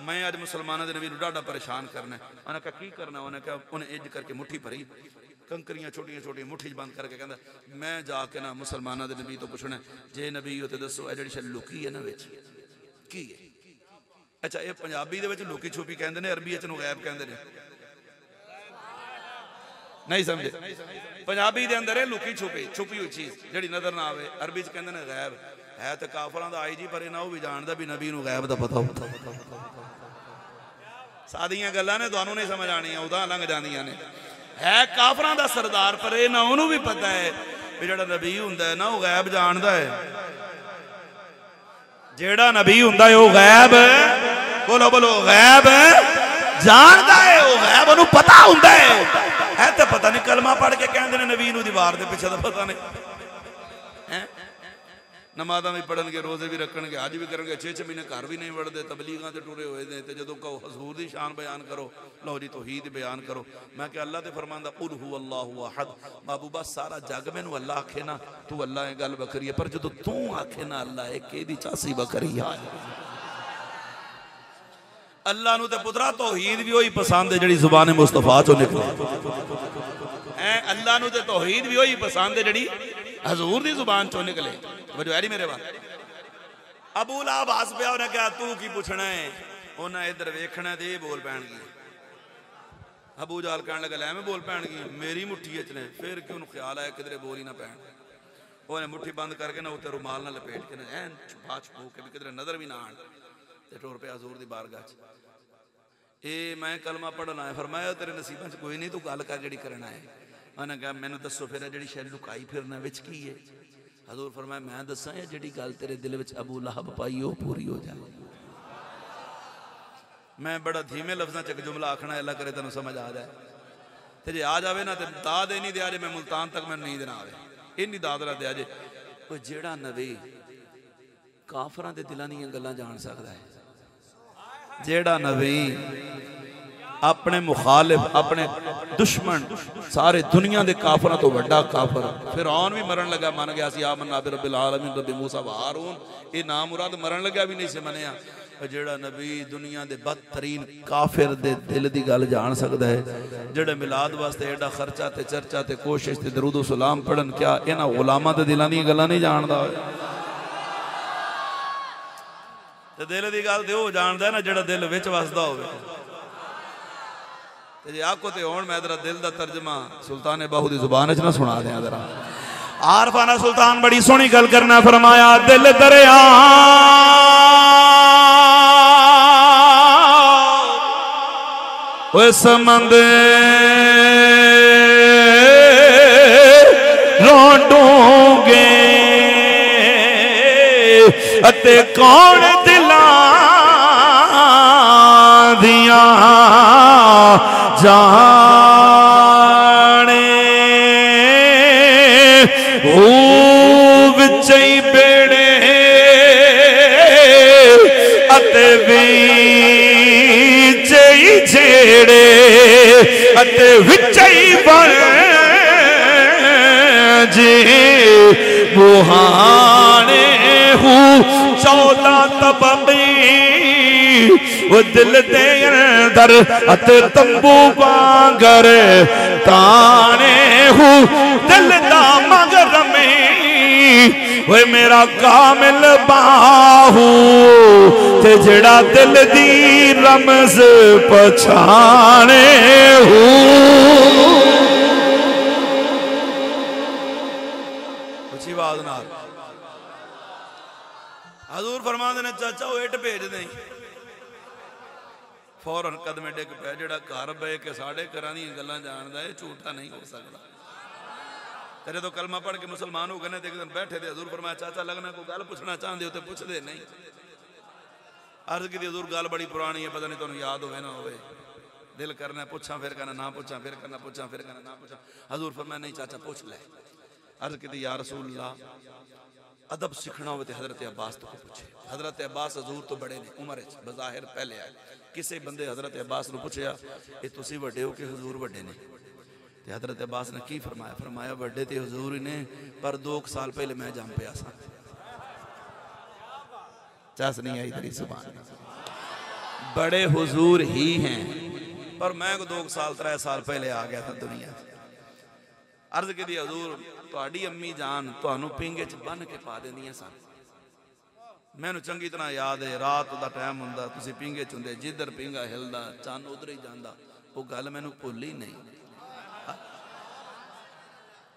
मैं अज मुसलमानां दे नबी नूं डाढा परेशान करना है। उन्हें कहा की करना? उन्हें कहा उन्हें इंज करके मुट्ठी भरी कंकरियां छोटियां छोटियां मुट्ठी बंद करके कहता मैं जाके ना मुसलमानों के नबी तो पूछना जे नबी हो तो दसो जी शा लुकी है ना विच की है? अच्छा ये पंजाबी दे विच लुकी छुपी कहते हैं, अरबी च गैब कहते हैं। नहीं समझे? पंजाबी दे अंदर है लुकी छुपी छुपी हुई चीज जी नजर ना आवे, अरबी च कहते हैं गैब है। तो काफरां दा आई जी पर इन्हां भी जानदा भी नबी नूं गैब दा पता होता। सादियां गल्लां ने तुहानूं नहीं समझ आनियां, उदां लंघ जांदियां ने। है काफरां दा सरदार पर ना उन्होंने भी पता है भी जेड़ा नबी हुंदा है ना वो गैब जानदा है। जेड़ा नबी हुंदा है वो गैब बोलो बोलो गैब जानदा है, वो गैब उन्हें पता हुंदा है। तो पता नहीं कलमा पढ़ के कहंदे ने नबी नूं दीवार दे पिछे दा पता नहीं है। नमाज़ां भी पढ़नगे, रोजे भी रखणगे, हज भी करनगे, 6 महीने घर भी नहीं वड़ते, तबलीगां ते टुरे हुए ने। तो जदों कहो हजूर दी शान बयान करो, लो जी तौहीद बयान करो। मैं क्या अल्लाह ते फरमांदा कुल हु अल्लाहु अहद, महबूबा सारा जग मैनूं अल्लाह आखे ना तू अल्लाह है गल बखरी है, पर जदों तू आखे ना अल्लाह है कि चासी बखरी है। अल्लाह नूं ते पुत्रा तौहीद भी वही पसंद है जिहड़ी जुबान मुस्तफा चों निकले। अल्लाह नूं ते तौहीद भी वही पसंद है जिहड़ी हजूर दी जुबान चों निकले। वजह मेरे बात अबू लाहब हस पिया, उन्हें कहा तू की पूछना है? उन्हें इधर वेखना तो ये बोल पैणगी। अबू जहल कहने लगा लै मैं बोल पैणगी मेरी मुट्ठी च ने। फिर कि उन्हें ख्याल आया किधरे बोल ही ना पैण। उन्हें मुट्ठी बंद करके ना उत्ते रुमाल ना लपेट के ना ऐन छुपा छुपू के भी किधरे नजर भी ना आन ते टुर पिया हजूर दी बारगाह च। मैं कलमा पढ़ना है। फरमाया तेरे नसीबां च कोई नहीं, तू गल कर जिहड़ी करना है। उन्हें कहा मैनूं दसो फिर जिहड़ी शै लुकाई फिरना विच की है? हजूर फरमाया मैं दसा है जिहड़ी गल तेरे दिल विच अबू लहब पाई वो पूरी हो जाए। मैं बड़ा धीमे लफ्ज़ां च एक जुमला आखना, अल्लाह करे तेनों समझ आ जाए। तो जे आ जाए ना तो दाद नहीं दिया जे मैं मुल्तान तक मैं नींद ना आवे, इन्नी दाद ना दिया जे। कोई जेड़ा नबी काफरां दे दिलां दीयां गल्लां जान सकदा है, जेड़ा नबी अपने मुखालिफ अपने दुश्मन सारे दुनिया के काफरां तो वड्डा काफर फिरौन भी मरन लगा मन गया सी आमन्ना बि रब्बिल आलमीन रब्बी मूसा व हारून, ये नाम मुराद मरन लगा भी नहीं से मनिया। जेड़ा नबी दुनिया के बदतरीन काफिर दे दिल की गल जान सकता है, जेड़े मिलाद वास्ते एडा खर्चा ते चर्चा ते कोशिश ते दरूद सलाम पढ़न, क्या इन्हां गुलामां दे दिलां दी गल्लां नहीं जानदा? ते दिल की गल ते वो जानदा है ना जेड़ा दिल विच वसदा होवे। जे आखो तो हुण मैं जरा दिल का तर्जमा सुल्तान बाहू की जुबान च ना सुना दिया जरा। आरफाना सुल्तान बड़ी सोहनी गल करना, फरमाया दिल दरिया ओए समंदे रोंडूंगे अते कौन दिलां दियां जाने ओ विचई बेड़े अते विचई छेड़े अते विचई बण जे बुहाने हूँ 14 तबकी वो दिल दे अंदर अते तंबू वांगर ताने हूँ दिल दा मगर में वो मेरा कामिल बाहू ते जड़ा दिल दी रमज पछाने हूँ। आवाज नाल हजूर फरमाते ने चाचा वो इट भेज दे फौरन कदमे डिग पै जेड़ा घर बह के साढ़े घर दी गल्लां जानदा है झूठा नहीं हो सकता। तेरे तो कलमा पढ़ के मुसलमान हो गए ने, एक दिन बैठे थे हजूर फरमाया चाचा लगना कोई गल पुछना चाहते हो तो पुछदे नहीं। अर्ज की हजूर गल बड़ी पुरानी है, पता नहीं तुहानू याद होवे ना होवे। दिल करना पुछा फिर कहना ना पुछा फिर करना पुछा फिर कहना ना पुछा। हजूर फरमाया नहीं चाचा पूछ ले। अर्ज की या रसूल अल्लाह अदब सीखना हो तो हजरत अब्बास तो पूछे। हजरत अब्बास हजूर तो बड़े ने उम्र बज़ाहिर पहले आए, किसी बंदे हजरत अब्बास को पूछया ये तुसी वड्डे हो कि हजूर वड्डे ने? ते हजरत अब्बास ने की फरमाया? फरमाया वड्डे ते हजूर ही ने पर 2 साल पहले मैं जम पिया सा। चस नहीं आई तेरी जुबान। बड़े हुजूर ही हैं पर मैं 2 साल 3 साल पहले आ गया था दुनिया। अर्ज की हजूर तुहाडी अम्मी जान तुहानू पिंगे च बन के पा देंदियां सन। मैनू चंगी तरह याद है रात का टाइम हुंदा तुसी पिंगे च हुंदे, जिधर पिंगा हिलदा चन्न उधर ही जांदा। वो गल मैनू भुल्ली नहीं,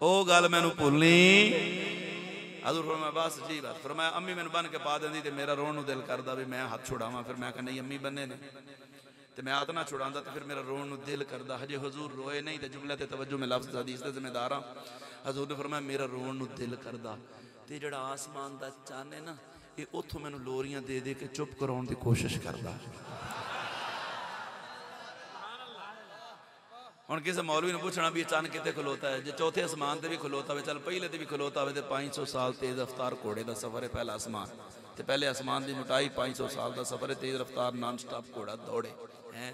वो गल मैनू भुल्ली। हजूर फरमाया बस जी बस। फरमाया अम्मी मैनू बन के पा देंदी ते मेरा रोण नू दिल करदा भी मैं हाथ छुड़ावां। फिर मैं कहना नहीं अम्मी बन्ने ने ते मैं हाथ ना छुड़ांदा तो फिर मेरा रोण नू दिल करदा। हजे हजूर रोए नहीं तो जुमले ते तवज्जो में लफ्ज़ हदीस दे जिम्मेदार हां। हजूर ने फरमाया मेरा रोण नू दिल करदा ते जेड़ा आसमान दा चन्न है ना ये उथों मैनू लोरियां दे दे के चुप कराउण दी कोशिश करदा। हुण किसी मौलवी ने पूछना भी चन्न कितने खलोता है? जो चौथे आसमान से भी खलोता हो, चल पहले तो भी खलोता हो तो 500 साल तेज रफ्तार घोड़े का सफर है। पहला आसमान तो पहले आसमान की मोटाई 500 साल का सफर है। तेज रफ्तार नॉन स्टॉप घोड़ा दौड़े हैं।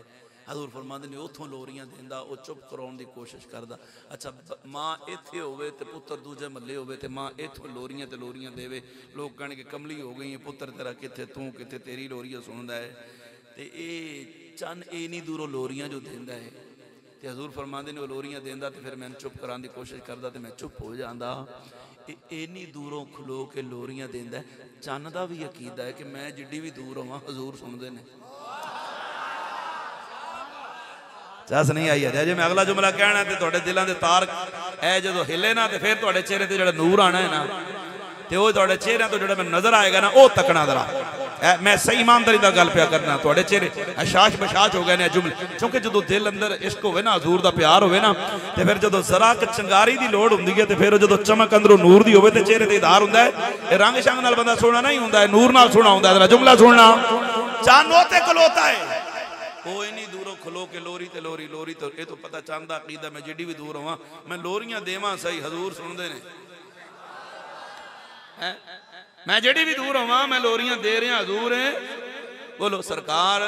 हजूर फरमाते ने उथों लोरियां देंदा वो चुप कराउण दी कोशिश करदा। अच्छा माँ इत्थे होवे ते पुत्र दूजे महल्ले होवे ते माँ इत्थों लोरियां ते लोरियां देवे। लोग कहणगे कमली हो गई है, पुत्र तेरा कित्थे, तू कित्थे, तेरी लोरियां सुनदा है। ते ये चन्न इन्नी दूरों लोरियां जो देंदा है ते हजूर फरमाते ने वो लोरियां देंदा ते फिर मैं चुप कराने की कोशिश करदा ते मैं चुप हो जांदा। इन्नी दूरों खलो के लोरियां देंदा। चन्न दा भी अकीदा है कि मैं जिड्डी भी दूर होवां हजूर सुनदे ने। चस नहीं आई है। जे मैं अगला जुमला कहना तो थोड़े दिलों के तार ए जो हिले ना तो फिर थोड़े चेहरे से जो नूर आना है ना तो वो थोड़े चेहरे तो जो मैं नजर आएगा ना वो तकना जरा। मैं सही ईमानदारी का गल पिया करना। थोड़े चेहरे हशाश बशाश हो गए ने जुमले, क्योंकि जो दिल अंदर इश्क होवे ना हजूर का प्यार होवे ना तो फिर जो जरा चंगारी की लोड़ होंगी है तो फिर जो चमक अंदरों नूर की होवे तो चेहरे से इधार होंदा है। रंग शंग नाल बंदा सोना नहीं होंदा है, नूर नाल सोना होंदा है। जुमला सुनना चानो ते खलोता है वो इन्नी दूरों खलो के लोरी ते लोरी लोरी तो ये तो पता चांदा अकीदा मैं जिड्डी भी दूर होवां मैं लोरियां देवां सही हजूर सुनदे ने। मैं जिड्डी भी दूर होवां मैं लोरियां दे रहा हजूर है। बोलो सरकार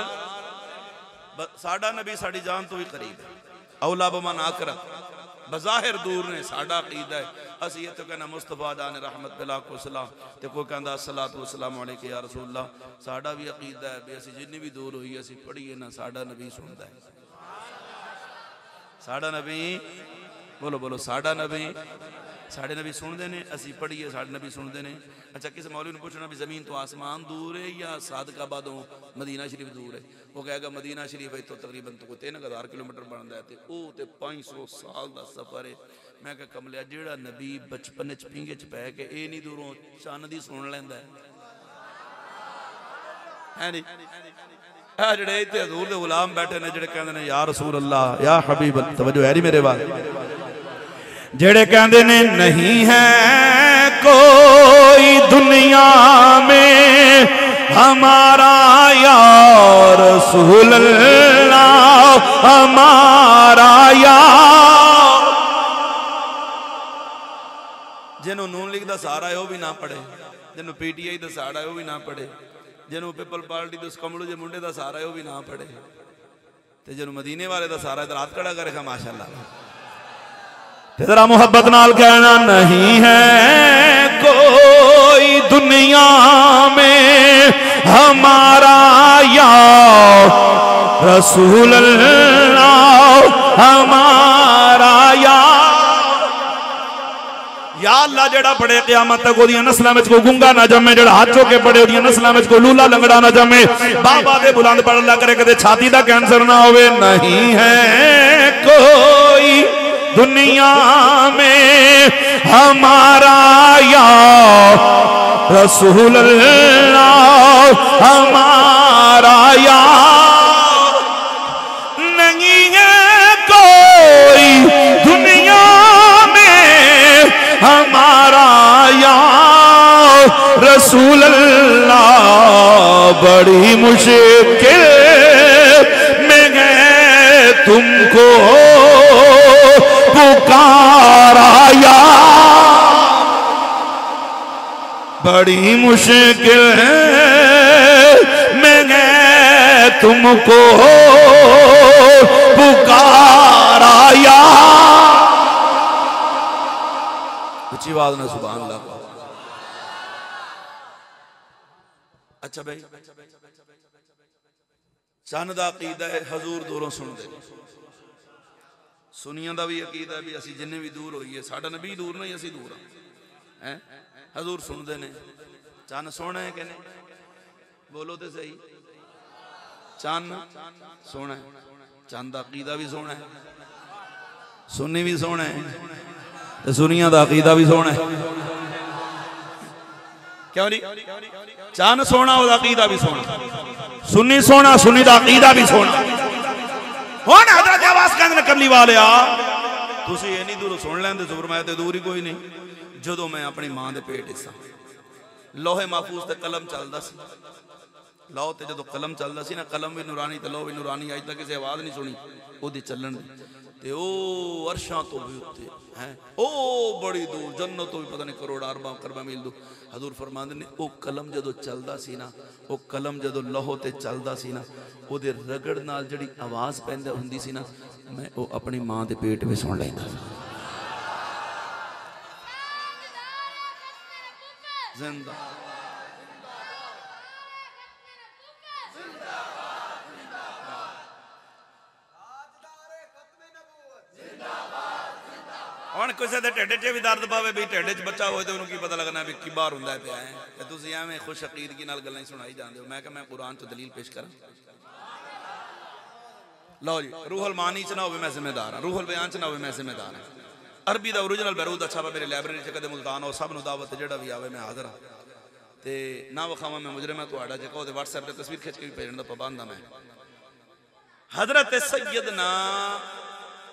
साडा नबी साडी जान तो भी करीब है। औला बमन आकरम बज़ाहिर दूर ने साडा अकीदा है। असी ये तो कहना मुस्तफा जान रहमत बिला को सलाम ते कोई कहंदा अस्सलातु वस्सलाम अलैका या रसूलल्लाह। साडा भी अकीदा है भी असी जिन्नी भी दूर होई असी पढ़िए ना साडा नबी सुनदा है। साडा नबी बोलो बोलो साडा नबी साढ़े नबी सुनते ने असी पढ़िए साढ़े नबी सुनते ने। अच्छा किसी मौलवी ने पूछना भी जमीन तो आसमान दूर है या सादकाबादों मदीना शरीफ दूर है? वो कहेगा मदीना शरीफ है तो तकरीबन तो 3000 किलोमीटर बनता है तो 500 साल का सफर है। मैं क्या कमलिया जेड़ा नबी बचपन च पिंगे च पै के ये नहीं दूरों चन्न दी सुन लैंदा है नी जेड़े इत्थे हजूर दे गुलाम बैठे ने जेड़े कहंदे ने या रसूल अल्लाह या हबीब अल्लाह, तवज्जो है री मेरे बात, जेड़े कहंदे ने नहीं है कोई दुनिया में हमारा या रसूल अल्लाह, हमारा या। जिन्हों नून लीग दा सहारा है वह भी ना पढ़े, जिन्हों PTI दा सहारा है वह भी ना पढ़े, जिन्हों पीपल पार्टी दे कमलू जे मुंडे दा सहारा है वह भी ना पढ़े, ते जिन्हों मदीने वाले दा सहारा है रात खड़ा करेगा माशाअल्लाह। तेरा मोहब्बत नाल कहना नहीं है कोई दुनिया में हमारा या रसूल अल्लाह, हमारा या अल्लाह जेड़ा पढ़े क़यामत तक ओदियां नस्लां विच कोई गुंगा ना जमे, जेड़ा हाथ चो के पढ़े ओदियां नस्लां विच कोई लूला लंगड़ा ना जमे, बाबा दे बुलंद पढ़ अल्लाह करे कदे छाती दा कैंसर ना होवे। नहीं है कोई दुनिया में हमारा या रसूल अल्लाह, हमारा या। नहीं है कोई दुनिया में हमारा या रसूल अल्लाह, बड़ी मुश्किल में है तुमको पुकारा या, बड़ी मुश्किल में है तुमको पुकारा या। ऊंची आवाज में सुभान अल्लाह। अच्छा भाई, चंद दा अकीदा है हजूर दूरों सुनते, सुनिया का भी अकीदा है भी असी जिन्ने भी दूर होइए साडा नबी दूर नहीं असी दूर हैं, हजूर सुनते ने। चंद सोना है कि नहीं, बोलो तो सही, चंद सोना है, चंद का अकीदा भी सोना है, सुन्नी भी सोना है, तो सुनिया का अकीदा भी सोना है, क्यों नहीं? चंद सोना और अकीदा भी सोना, सुन्नी सोना, सुन्नी का अकीदा भी सोना। हुण हज़रत अब्बास कहंदे ने कमली वालिया तुसीं इन्नी दूर सुन लैंदे ज़ुबर, मैं ते दूर ही कोई नहीं। जदों मैं अपनी मां दे पेट च लोहे महफूज ते कलम चलदा सी, लौ ते जदों कलम चलदा सी ना, कलम भी नूरानी ते लौ भी नूरानी, अज तक किसी आवाज़ नहीं सुनी ओदी चलन दी। ते ओ अर्शां तो भी उत्ते हैं, ओ बड़ी दूर जन्नत तो भी पता नहीं करोड़ अरबां करबां मील दूर। हजूर फरमांदे ने ओ कलम जदों चलदा सी ना, ओ कलम जदों लौह ते चलदा सी ना, ओदे रगड़ नाल जिहड़ी आवाज़ पैंदा हुंदी सी ना, मैं ओ अपनी मां दे पेट में सुन लैंदा जिंदा। हुण किसी के ढिड च भी दर्द पावे भी ढिड च बच्चा हो तो उन्होंने की पता लगना भी की बाहर होंदा पिया है, ते तुसीं एवें खुश अकीदगी नाल गल्लां सुनाई जांदे हो। मैं कहा मैं कुरान चो दलील पेश करा। लो जी, रूहुल मानी च ना होवे मैं जिम्मेदार हां, रूहुल बयान च ना होवे मैं जिम्मेदार हां। अरबी दा ओरिजिनल बैरूद अच्छा वा मेरी लाइब्रेरी च कदे मुल्तान हो, सब नूं दावत जेड़ा भी आवे मैं हाज़र हां। ते ना वखावा मैं मुजरिम हां तुहाडा, जे कहो ते WhatsApp ते तस्वीर खिच के भी भेजण दा पाबंद हां मैं। हज़रत सैयदना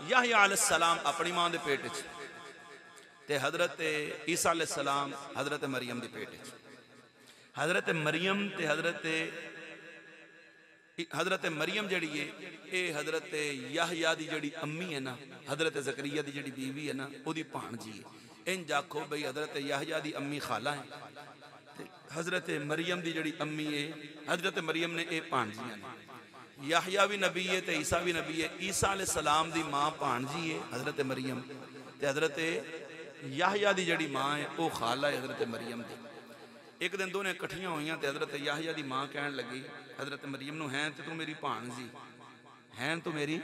याहया अलैहिस्सलाम अपनी मां दे पेट च, ते हज़रत ईसा अलैहिस्सलाम हज़रत मरियम दे पेट च। हज़रत मरियम ते हज़रत मरियम जड़ी है ये हज़रत याहया दी जड़ी अम्मी है ना, हज़रत ज़करिया दी जड़ी बीवी है ना, ओदी भाणजी है। इंज आखो भाई हज़रत याहया दी अम्मी खाला है, हज़रत मरियम दी जड़ी अम्मी है, हज़रत मरियम ने ये भाणजियां ने। याहया भी नबी है तो ईसा भी नबी है। ईसा अलैहिस्सलाम दी मां भाणजी है हज़रत मरियम, ते हज़रत याहया दी जड़ी मां है वो खाला है हज़रत मरियम दी। एक दिन दोनों इकट्ठियां हुई तो हज़रत याहया दी मां कहन लगी हज़रत मरियम नूं, हैं तो तू मेरी भाणजी, हैं तो मेरी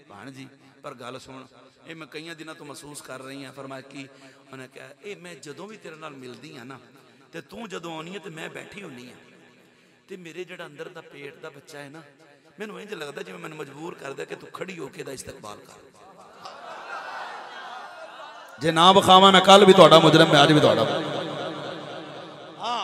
भाणजी, पर गल सुन ये मैं कई दिनों तो महसूस कर रही हाँ। फरमाया कि उन्हें कहा ये मैं जदों भी तेरे नाल मिलदी हाँ ना, तो तू जदों आनी है तो मैं बैठी होनी हाँ, तो मेरे जो अंदर का पेट का बच्चा है ना, मैनूं इंज लगता जिवें मैनूं मजबूर कर दे कि तू खड़ी होके दा इस्तकबाल कर। जे ना विखावां मैं कल भी तुहाडा मुजरिम, मैं अज भी तुहाडा। हाँ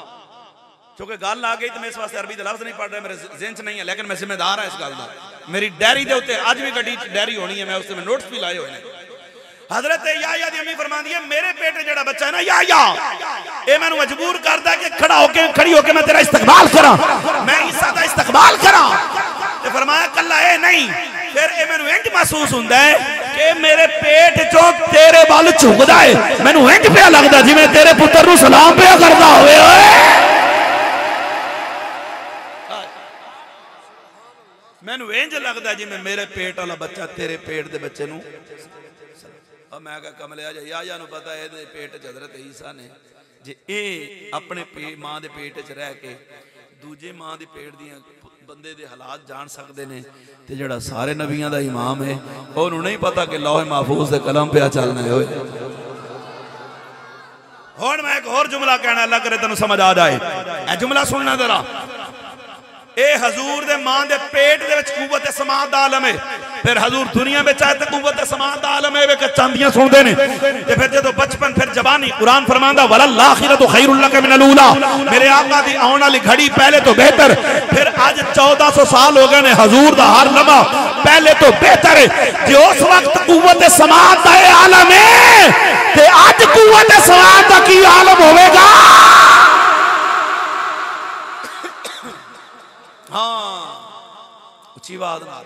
क्योंकि गल आ गई तो मैं इस वास्ते अरबी का लफ्ज नहीं पढ़ रहा, मेरे ज़हन च नहीं है, लेकिन मैं जिम्मेदार हाँ इस गल का। मेरी डायरी के उत्ते अज भी गड्डी डायरी होनी है, मैं उससे में नोट्स भी लाए हुए हैं। हजरत याया दी अम्मी फरमांदी है मेरे पेट जेड़ा बच्चा है ना याया, ये मैनू मजबूर करदा कि खड़ी होके मैं तेरा इस्तकबाल करा, मैं ईसा दा इस्तकबाल करा। ते फरमाया कल्ला ए नहीं, फिर ये मैनू इंज महसूस हुंदा है कि मेरे पेट चों तेरे वल झुकदा है, मैनू इंज पिया लगदा जिवें तेरे पुत्र नू सलाम पिया करदा होवे। मैनू इंज लगदा जिवें मेरे पेट वाला बच्चा तेरे पेट दे बच्चे नू। मैं क्या कमलिया जा याया नू पता है पेट च हज़रत ईसा ने, जे ए अपने मां दे पेट च रह के दूजे मां दे पेट दियां बंदे दे हालात जान सकते ने, ते जेड़ा सारे नबियां दा इमाम है ओनू नहीं पता कि लौह महफूज दे कलम पे चलना है। हुण मैं एक होर जुमला कहना, अल्लाह करे तेनू समझ आ जाए। ए जुमला सुनना जरा, ए हजूर दे मां दे पेट दे विच कुव्वत समात दा आलम है, फिर हजूर दुनिया में चाहे तो कुव्वत समात दा आलम है, वे चांदियां सुनदे ने, ते फिर जदों बचपन फिर जवानी, कुरान फरमांदा वलल आखिरतु खैरुल लक मिनल ऊला, मेरे आका दी आउण वाली घड़ी पहले तो बेहतर। फिर आज 1400 साल हो गए ने, हजूर दा हर लम्हा पहले तो बेहतर है। जे उस वक्त कुव्वत समात दा आलम है ते आज कुव्वत समात दा की आलम होवेगा। हाँ उच्ची बात नाल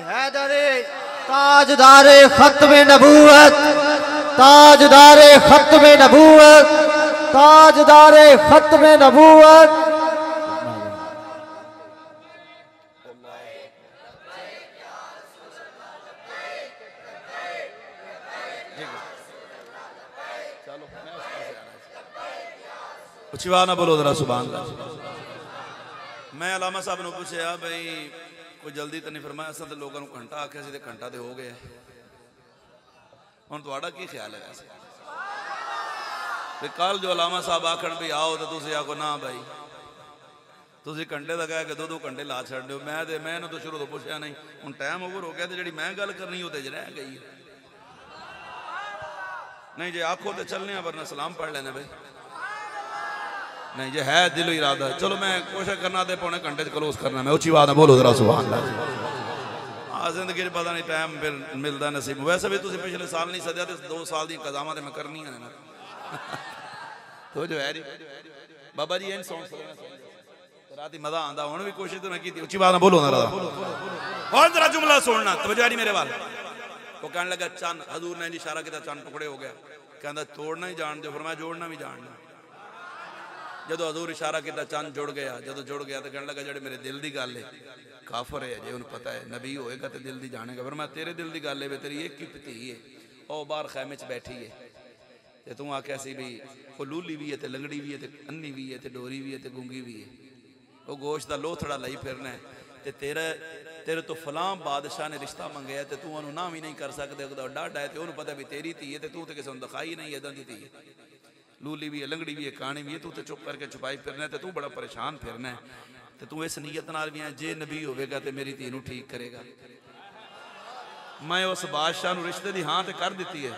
हैदरी ताजदारे खत्मे नबूवत, ताजदारे खत्मे नबूवत, ताजदारे खत्मे नबूवत। उचिवा ना बोलो जरा सुभान अल्लाह। मैं अलामा साहब ने पूछा भाई कोई जल्दी तो नहीं, फरमाया असां तो लोगों को घंटा आख्या सी, घंटा तो हो गया, हुण तुहाडा की ख्याल है? वैसे कल जो अलामा साहब आखण भी आओ तो तुसीं आखो ना भाई तुसीं घंटे का कह के 2-2 घंटे ला छड्डे हो। मैं तो शुरू तो पूछा नहीं, हुण टाइम ओवर हो गया तो जी मैं गल करनी वो तो रह गई है। नहीं जे आखो तो चलने, वरना सलाम पढ़ लेना भाई। नहीं जे है दिलो इरादा, चलो मैं कोशिश करना ते पौने घंटे क्लोज करना। मैं उची बात बोलो जरा सुभान अल्लाह। हाँ जिंदगी पता नहीं टाइम फिर मिलता नसीब। वैसे भी तुम पिछले साल नहीं सद्या तो 2 साल की कजामा मैं करनी है ना। तो जो है बाबा जी इन सॉन्ग रात ही मजा आता, हूँ भी कोशिश तो मैं की। उची बात बोलो ना और जरा जुमला सुनना तवज्जो मेरे वाल। वो कहने लगा चंद, हजूर ने इशारा किया, चंद टुकड़े हो गया। कहता तोड़ना ही जान दो, फिर मैं जोड़ना भी जानना। जो हजूर इशारा किया चंद जुड़ गया, जो जुड़ गया तो कहने लगा जेड़े मेरे दिल की गल है काफर है, जे उन्हें पता है नबी होएगा तो दिल की जानेगा। फिर मैं तेरे दिल की गल है, तेरी एक ही पती है और बाहर खैमे च बैठी है, तो तू आख्या सी भी वो लूली भी है, तो लंगड़ी भी है, तो अन्नी भी है, तो डोरी भी है, तो गूंगी भी है। वो गोश्त का लोथड़ा लाई फिरना है, तो तेरे तो फलां बादशाह ने रिश्ता मंगया, तो तू उन्होंने ना भी नहीं कर सकते, डाढ़ा है, तो उन्होंने पता भी तेरी धी है, तो तू तो किसी ने दिखाई नहीं इदा की धी है। लूली भी है, लंगड़ी भी है, कहानी भी है, तू तो चुप करके छुपाई फिरना है, तो तू बड़ा परेशान फिरना है। तो तू इस नीयत नाल भी है जे नबी होगा तो मेरी धी नूं ठीक करेगा। मैं उस बादशाह नूं रिश्ते की हाँ तो कर दी है,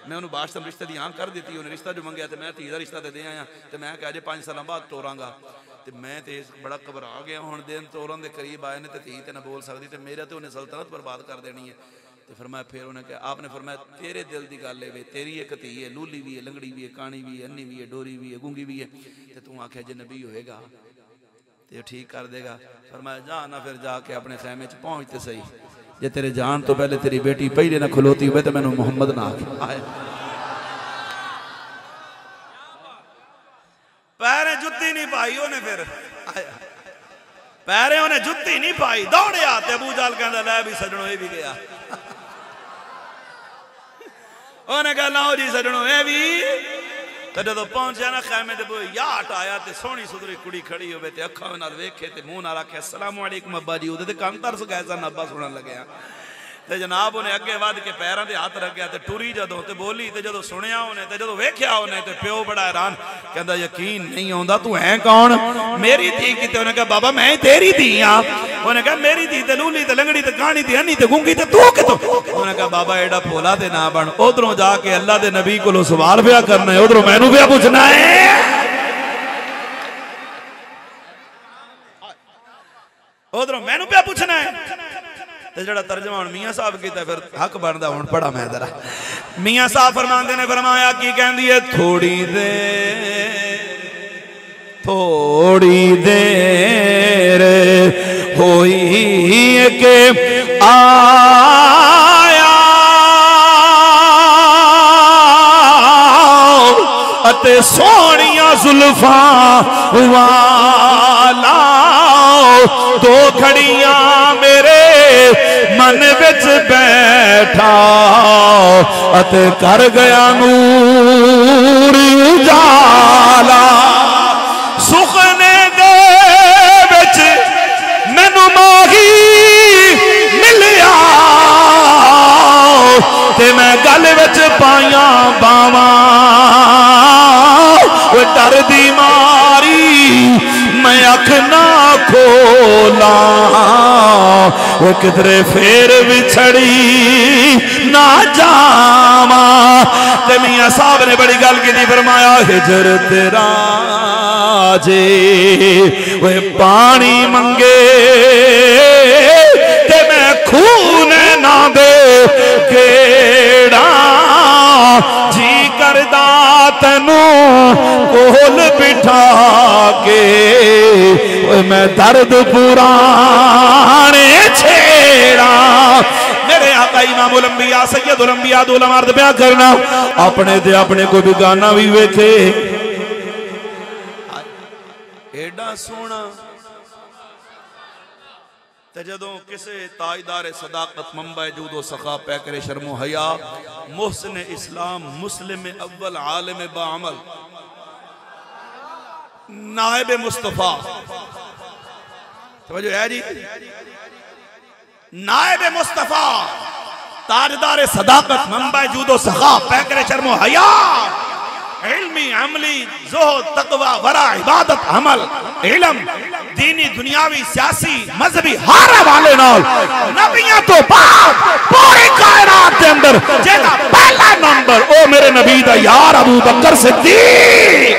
मैं उन्होंने बादशाह रिश्ते की हाँ कर दी, उन्हें रिश्ता जो मंगया तो मैं धी का रिश्ता तो दे आया, तो मैं क्या अजे 5 साल बाद तोरांगा। तो मैं तो बड़ा घबरा गया, हुण दिन तोरन के करीब आए ने, तो धी तो ना बोल सकती, तो मेरा तो उन्हें सल्तनत बर्बाद कर देनी है। तो फिर मैं फिर उन्हें कहा, आपने फरमाया तेरे दिल की गल है, तेरी एक धी है, लूली भी है, लंगड़ी भी है, कानी भी है, अन्नी भी है, डोरी भी है, गूंगी भी है, तो तू आख्या जे नबी होएगा तो ठीक कर देगा। फरमाया जा ना, फिर जाके अपने खैमे च पहुंचते सही, जे तेरे जान तो पहले तेरी बेटी पहले ना खलोती हुए तो मैनू मुहम्मद ना आखे। पैरे जुत्ती नहीं पाई उन्हें, फिर पैरे उन्हें जुत्ती नहीं पाई, दौड़िया ते अबू जहल कहंदा लै भी सजणो ये भी गया। उन्हें कहा लाओ जी सजणो ये भी। तो जो पहुंचा ना खैमे ते याट आया, तो सोहनी सुथरी कुड़ी खड़ी हो, अखा नाल वेखे, ते मुंह नाल आखे अस्सलाम वालेकुम अब्बा जी। उहदे ते कंन तरस गया सन, अब्बा सुनन लग्या। तो जनाब उन्हें अगे वध के पैरों से हाथ रख गया, तो टुरी जदों तो बोली, तो जो सुनिया उन्हें, तो जो वेख्या उन्हें, तो प्यो बड़ा हैरान, कहता यकीन नहीं आता तू है कौन? मेरी धी की? उन्हें कहा बाबा मैं तेरी धी हाँ। उन्हें कहा मेरी धी ते लूली ते लंगड़ी ते कानी ते हनी ते गूंगी ते तू कितों? उन्हें कहा बाबा एडा भोला ते ना बन। उधरों जाके अल्लाह दे नबी को सवाल पिया करना है, उधरों मैनू पिया पूछना है, उधरों मैनू पिया पूछना है। तो जड़ा तर्जमा हुण मियां साहब कीता फिर हक बनदा हुण पढ़ा मैं जरा। मियां साहब फरमांदे ने फरमाया की कहंदी है थोड़ी देर होई के आया अते सोहणियां जुल्फा वाला दो घड़ियां मेरे मन विच बैठा अते कर गया नूर उजाला। सुखने दे विच मैनू माही मिलिया ते मैं गल विच पाइया बावां डर दी मारी मैं अख ना खोला वो किधरे फेर बिछड़ी ना जावा। ते मियां साहब ने बड़ी गल की फरमाया हिजर तेरा जे वे पानी मंगे ते मैं खून ना दे केड़ा जी करदा तैनू कोल बिठा के मैं दर्द पुराने छेड़ा। मेरे आका इमामुल अंबिया सैयदुल अंबिया दुल मर्द ब्याह करना अपने ते अपने को भी गाना भी वेखे एडा सोना। ते जदों किसे ताजदार सदाकत मंबा जूदो सखा पै करे शर्मो हया मुहसिन इस्लाम मुस्लिम अव्वल आलिम बाअमल नायब मुस्तफा समझो है जी नायब मुस्तफा ताजदार सदाकत मंबा जूदो सखा पै करे शर्मो हया इल्मी अमली ज़ुहद तक़वा वरा इबादत अमल इल्म दीनी दुनियावी सियासी मजहबी हर हवाले नाल नबियां तो बाद पूरी कायनात के अंदर जेदा पहला नंबर ओ मेरे नबी दा यार अबू बकर सिद्दीक।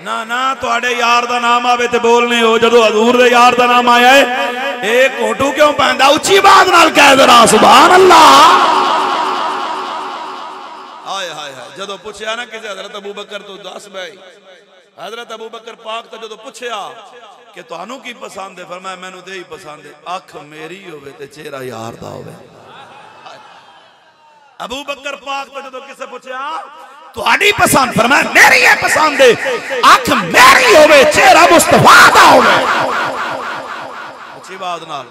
ना ना तुहाडे यार दा नाम आवे ते बोलने हो जदों हजूर दे यार दा नाम आया है एक घोटू क्यों पैंदा उच्ची बात नाल कह जरा सुभान अल्लाह। हाय हाय हाय जदों पूछया ना किसी हजरत अबू बकर तो दस भाई हजरत अबू बकर पाक तो जदों पूछया कि तुहानू की पसंद है फरमाया मैनू ते ही पसंद है अख मेरी होवे ते चेहरा यार दा होवे। अबू बकर पाक तो जदों किसे पूछया तुहाडी पसंद फरमाया मेरी है पसंद है अख मेरी होवे चेहरा मुस्तफा दा होवे। अच्छी बात नाल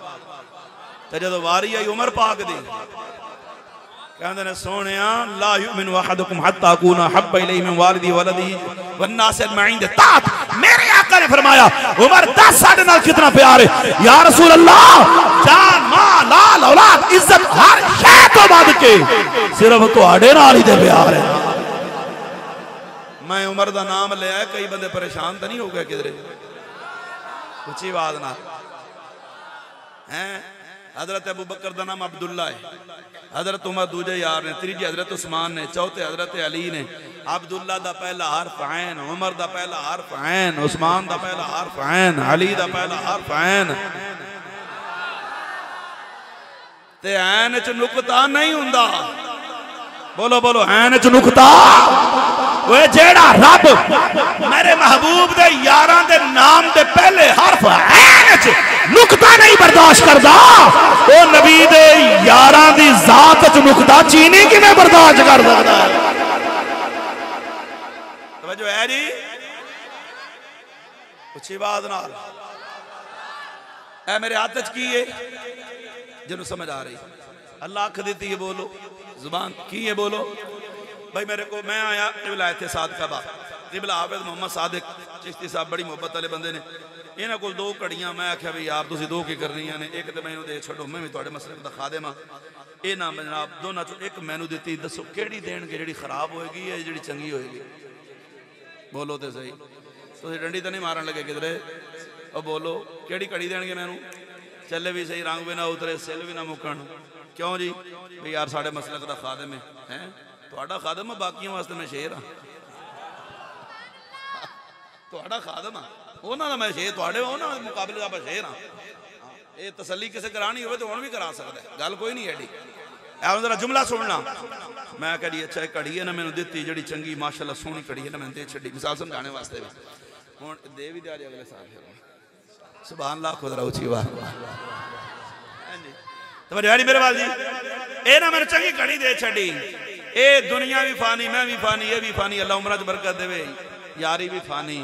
ते जदों वारी आई उमर पाक दी कहंदे ने सोहणिया ला युमिनु अहदुकुम हत्ता अकूना हब्बा इलैहि मिन वालिदी वलदी वन्नास अजमईन दे तात मेरे आका ने फरमाया उमर 10 साढ़े नाल कितना प्यार है या रसूल अल्लाह जान माल लाल औलाद इज्जत हर शय तो बढ़ के सिर्फ तुहाडे नाल ही दे प्यार है। मैं उमर दा नाम लिया कई बंदे परेशान तो नहीं हो गए किधरे ऊंची आवाज नाल हैं। हजरत अबू बकर दा नाम अब्दुल्ला है हजरत उमर दूजे यार ने तीजे हजरत उस्मान ने चौथे हजरत अली ने अब्दुल्ला दा पहला हर्फ ऐन उमर दा पहला हर्फ ऐन उस्मान दा पहला हर्फ ऐन अली दा पहला हर्फ ऐन ते ऐन च नुक्ता नहीं हुंदा। बोलो बोलो ऐन च नुक्ता वो जेड़ा रब मेरे महबूब दे यारां दे नाम दे पहले हर्फ ऐन च नुक्ता नहीं बर्दाश्त करदा वो नबी दे यारां दी जात च नुक्ता चीनी किवें बर्दाश्त कर सकदा है। तवज्जो है जी उच्ची आवाज नाल ऐ मेरे हाथ च की है जिन्हों समझ आ रही अल्लाह अख दी है बोलो जुबान की है बोलो भाई मेरे को मैं आया विलायत सादका बा किबला हाफिज मोहम्मद सादिक चिश्ती साहब बड़ी मुहब्बत वाले बंदे ने इन्होंने को दो घड़ियां मैं आख्या भी यार तुम दो की करनी ने एक तो मैं दे छो मैं भी थोड़े मसले का खादेम हाँ ये ना जनाब दोनों चो एक मैनू दी दसो कि देंगे जी खराब होएगी या जी चंगी होएगी बोलो तो सही तुसीं डंडी तो नहीं मारन लगे किधरे? और बोलो किहड़ी घड़ी देणगे मैनू? चले भी सही, रंग भी ना उतरे, सिल भी ना मुकन। क्यों जी? भी यार साढ़े मसलक का खादम है तुहाडा खादम है, बाकियों वास्ते मैं शेर हाँ। तुहाडा खादम हाँ, उन्हां दा मैं शेर, तुहाडे उन्हां दे मुकाबले दा शेर हाँ। ये तसल्ली किसी करानी हो तो हुण भी करा सकता है, गल कोई नहीं एडी। जरा जुमला सुनना। मैं कही अच्छा घड़ी है ना मैंने दी जी चंगी माशाअल्लाह सोहनी घड़ी है ना मैंने दे छी, मिसाल समझाने वास्ते भी हूँ दे भी दिया अगले साल। सुभान अल्लाह, खुद रहो छी। वाह तो मेरे वाल जी, ये ना मैंने चंगी घड़ी दे छी। ये दुनिया भी फानी, मैं भी फानी, ये भी फानी, अल्लाह उमर च बरकत देवे, यारी भी फानी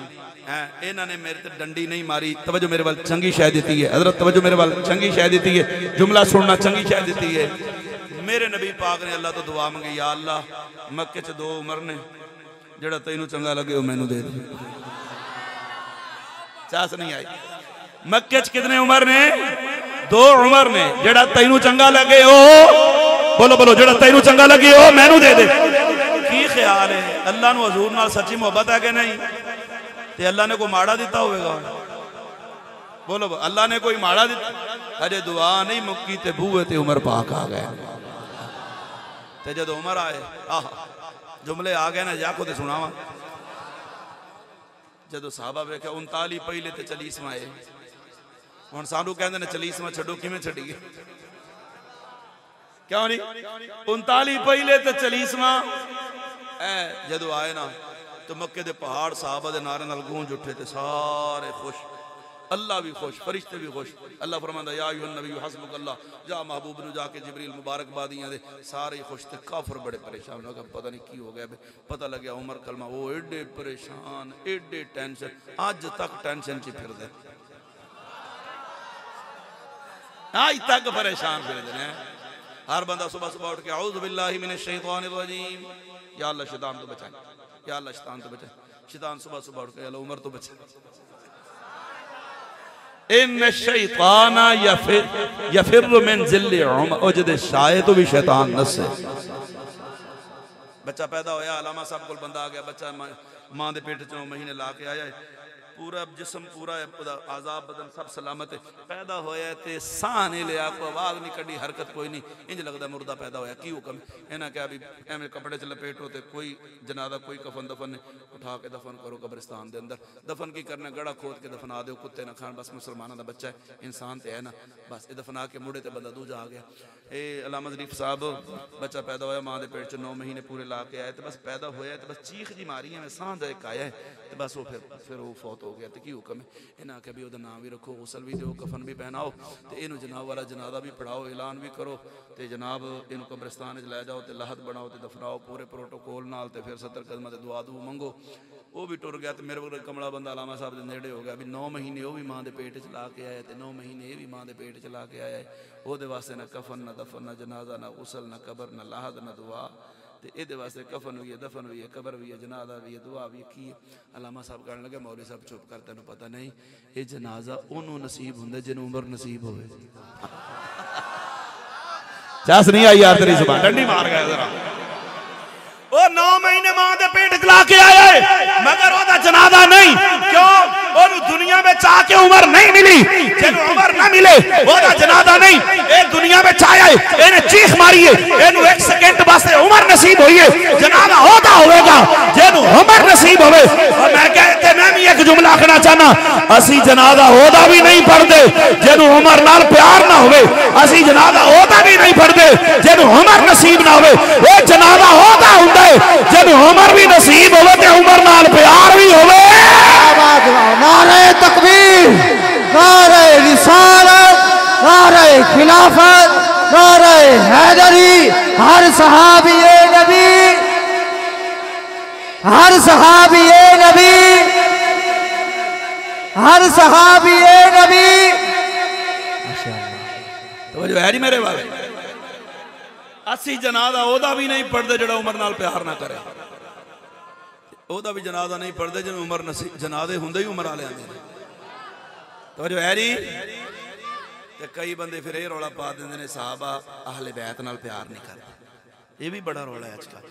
है। इन्होंने मेरे ते डंडी नहीं मारी, तवज्जो मेरे वाल चंगी शह दी है। हजरत तवज्जो मेरे वाल चंगी शह दी है, जुमला सुनना चंगी शह दी है। मेरे नबी पाक ने अल्लाह तो दुआ मंगी, या अल्लाह मक्के च 2 उमर ने, जेड़ा तैनू चंगा लगे वो मैनू दे दे। चास नहीं आई। मक्के च कितने उमर ने? 2 उमर ने, जेड़ा तैनू चंगा लगे ओ, बोलो बोलो, जेड़ा तैनू चंगा लगे ओ मैनू दे दे। की ख्याल है? अल्लाह नू हजूर नाल सच्ची मोहब्बत है कि नहीं? ते अल्लाह ने कोई माड़ा दिता होगा? बोलो अल्लाह ने कोई माड़ा दिता? अजे दुआ नहीं मुक्की ते बूहे ते उमर पाक आ गए। ते जब उमर आए, आह जुमले आ गए ना, या खुद सुनावा। जो साहबा वेख्या 39 पहले तो 40वां आए, हुण सानू कहंदे ने 40वां छड्डो, किवें छड्डीए? क्यों नहीं? 39 पहले तो 40वां जदों आए ना तो मक्के दे पहाड़ साहबा दे नारे नाल गूंज उठे, ते सारे खुश, अल्लाह भी खुश, फरिश्ते भी खुश। अल्लाह फरमांदा या अय्युहन नबी हस्बुक अल्लाह, जा महबूब नू जाके जिब्रील मुबारकबादियां दे। सारे खुश थे, काफिर बड़े परेशान हो गए, पता नहीं की हो गया। पता लग गया उमर कलमा, वो एडे परेशान, एडे टेंशन, अज तक टेंशन च फिरदे, आज तक परेशान फिरदे ने। हर बंदा सुबह सुबह उठ के औज़ु बिल्लाहि मिनश शैतानिर रजीम, या अल्लाह शैतान तो बचाए, या अल्लाह शैतान तो बचाए। शैतान सुबह सुबह उठ के अल्लाह उमर तो बचाए। इन शैताना यफिर मिन जिल्ल उमर, ओ जदे शाये तो भी शैतान नसे। बच्चा पैदा होया, अलामा साहब को बंदा आ गया, बच्चा मां दे पेट च 9 महीने ला के आया, पूरा जिसम पूरा आजाब बदन सब सलामत है। पैदा होया ते साह नहीं लिया, कोई आवाज नहीं कड़ी, हरकत कोई नहीं, इंज लगता मुर्दा पैदा होया। की हुक्म? इन्हें क्या भी एवं कपड़े च लपेटो तो कोई जनादा कोई कफन दफन नहीं, उठा के दफन करो कब्रिस्तान के अंदर। दफन की करना? गड़ा खोद के दफना दो, कुत्ते ना खान, बस मुसलमानों का बच्चा है, इंसान तो है ना, बस ये दफना के मुड़े तो बंदा दूजा आ गया। ये अलामा ज़रीफ साहब, बच्चा पैदा होया, माँ के पेट च 9 महीने पूरे ला के आए, तो बस पैदा होया तो बस चीख जी मारी है, साह का एक आया है, तो बस वो फिर वो फौत हो गया। तो की हुक्म है? इन्हें आख्या भी नाम भी रखो, गुसल भी दो, कफन भी पहनाओ, तो इनू जनाब वाला जनादा भी पढ़ाओ, ऐलान भी करो, तो जनाब इन कब्रिस्तान लै जाओ, तो लाहत बनाओ, तो दफनाओ पूरे प्रोटोकॉल नाल, तो फिर 70 कदम से दुआ दू मंगो। वो भी टुर गया। तो मेरे को कमला बंदा अलामा साहब के नेड़े हो गया भी 9 महीने वो भी माँ के पेट च ला के आया, तो 9 महीने ये भी माँ के पेट च ला के आया है। वो वास्ते ना कफन, ना दफन, ना जनाजा, ना गुसल, ना कबर, ना लाहत, ना दुआ। तो ये वास्ते कफन भी है, दफन भी है, कबर भी है, जनाजा भी है, दुआ भी की है। अलामा साहब कहने लगे मौलवी साहब चुप कर, तेन पता नहीं ये जनाजा उन्होंने नसीब होंगे जिन्होंने उम्र नसीब हो। चस नहीं आई यार तेरी जुबान, डंडी मार गया जरा। वो 9 महीने मां के पेट च ला के आया है, मगर ओदा जनाजा नहीं। क्यों? ओनू दुनिया में चाह के उम्र नहीं मिली, जिन्हों उम्र ना मिले ओदा जनाजा नहीं। ए दुनिया में आया है, इन्हें चीख मारी है, इन्हों 1 सेकंड वास्ते उम्र नसीब हुई है, जनाजा होता होगा जिन्हों उम्र नसीब होवे। और मैं कहते मैं भी एक जुमला आखना चाहना, असी जनाजा होदा भी नहीं पढ़ते जिन्हों उम्र नाल प्यार ना होवे, असी जनाजा होदा भी नहीं पढ़ते जिन्हों उम्र नसीब ना होवे। वो जनाजा होदा हुंदा जिन्हों उमर भी नसीब होवे ते उमर नाल प्यार भी होवे। नारे तकबीर, नारे रिसालत, नारे खिलाफत, नारे हैदरी। हर सहाबी नबी, हर सहाबी नबी, हर सहाबी नबी। तो जो है जी मेरे वाले, असी जनाजा ओदा भी नहीं पढ़ते जड़ा उमर नाल प्यार ना करे, ओदा भी जनाजा नहीं पढ़ते जिन्हें उमर नसीब, जनाजे होंदे ही उमर वाले आंदे। तो जो है जी, ते कई बंदे फिर ये रौला पा देंदे ने साहबा अहले बैत नाल प्यार नहीं करते। ये भी बड़ा रौला है आजकल।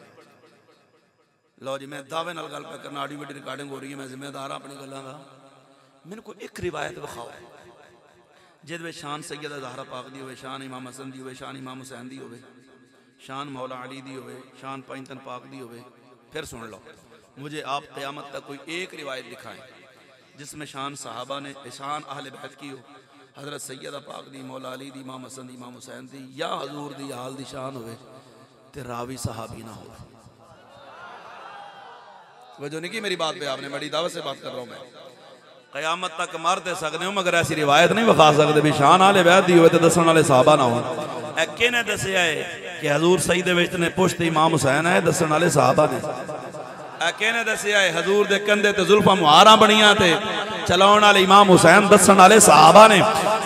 लो जी मैं दावे नाल गल करना, ऑडियो वीडियो रिकॉर्डिंग हो रही है, मैं जिम्मेदार अपनी गल्लां दा। मैनूं कोई एक रिवायत विखाओ जिहदे विच शान सैयदा ज़हरा पाक दी होवे, शान इमाम हसन दी होवे, शान इमाम हुसैन दी होवे, शान मौला अली दी होवे, शान पैंतन पाक दी होवे। फिर सुन लो, मुझे आप क़यामत तक कोई एक रिवायत दिखाएं जिसमें शान सहाबा ने, शान अहले बैत की हो, हज़रत सैयदा पाक दी, मौला अली दी, इमाम हसन दी, इमाम हुसैन दी, या हजूर दी आल दी शान होवे ते रावी सहाबी ना हो। वजह नहीं की मेरी बात पे, आपने बड़ी दावत से बात कर रहा हूँ मैं। क़यामत तक मरते सकते हो मगर ऐसी रिवायत नहीं विखा सकते भी शान आले बैत दी होवे ते दसण वाले सहाबा ना हो। किने दसिया है कि हजूर सईद विच ने पुश्त इमाम हुसैन है, दसण वाले सहाबा ने। किने दसिया है हजूर दे कंधे ते जुल्फां मुहारां बणियां ते चलाउण वाले इमाम हुसैन, दसण वाले सहाबा ने।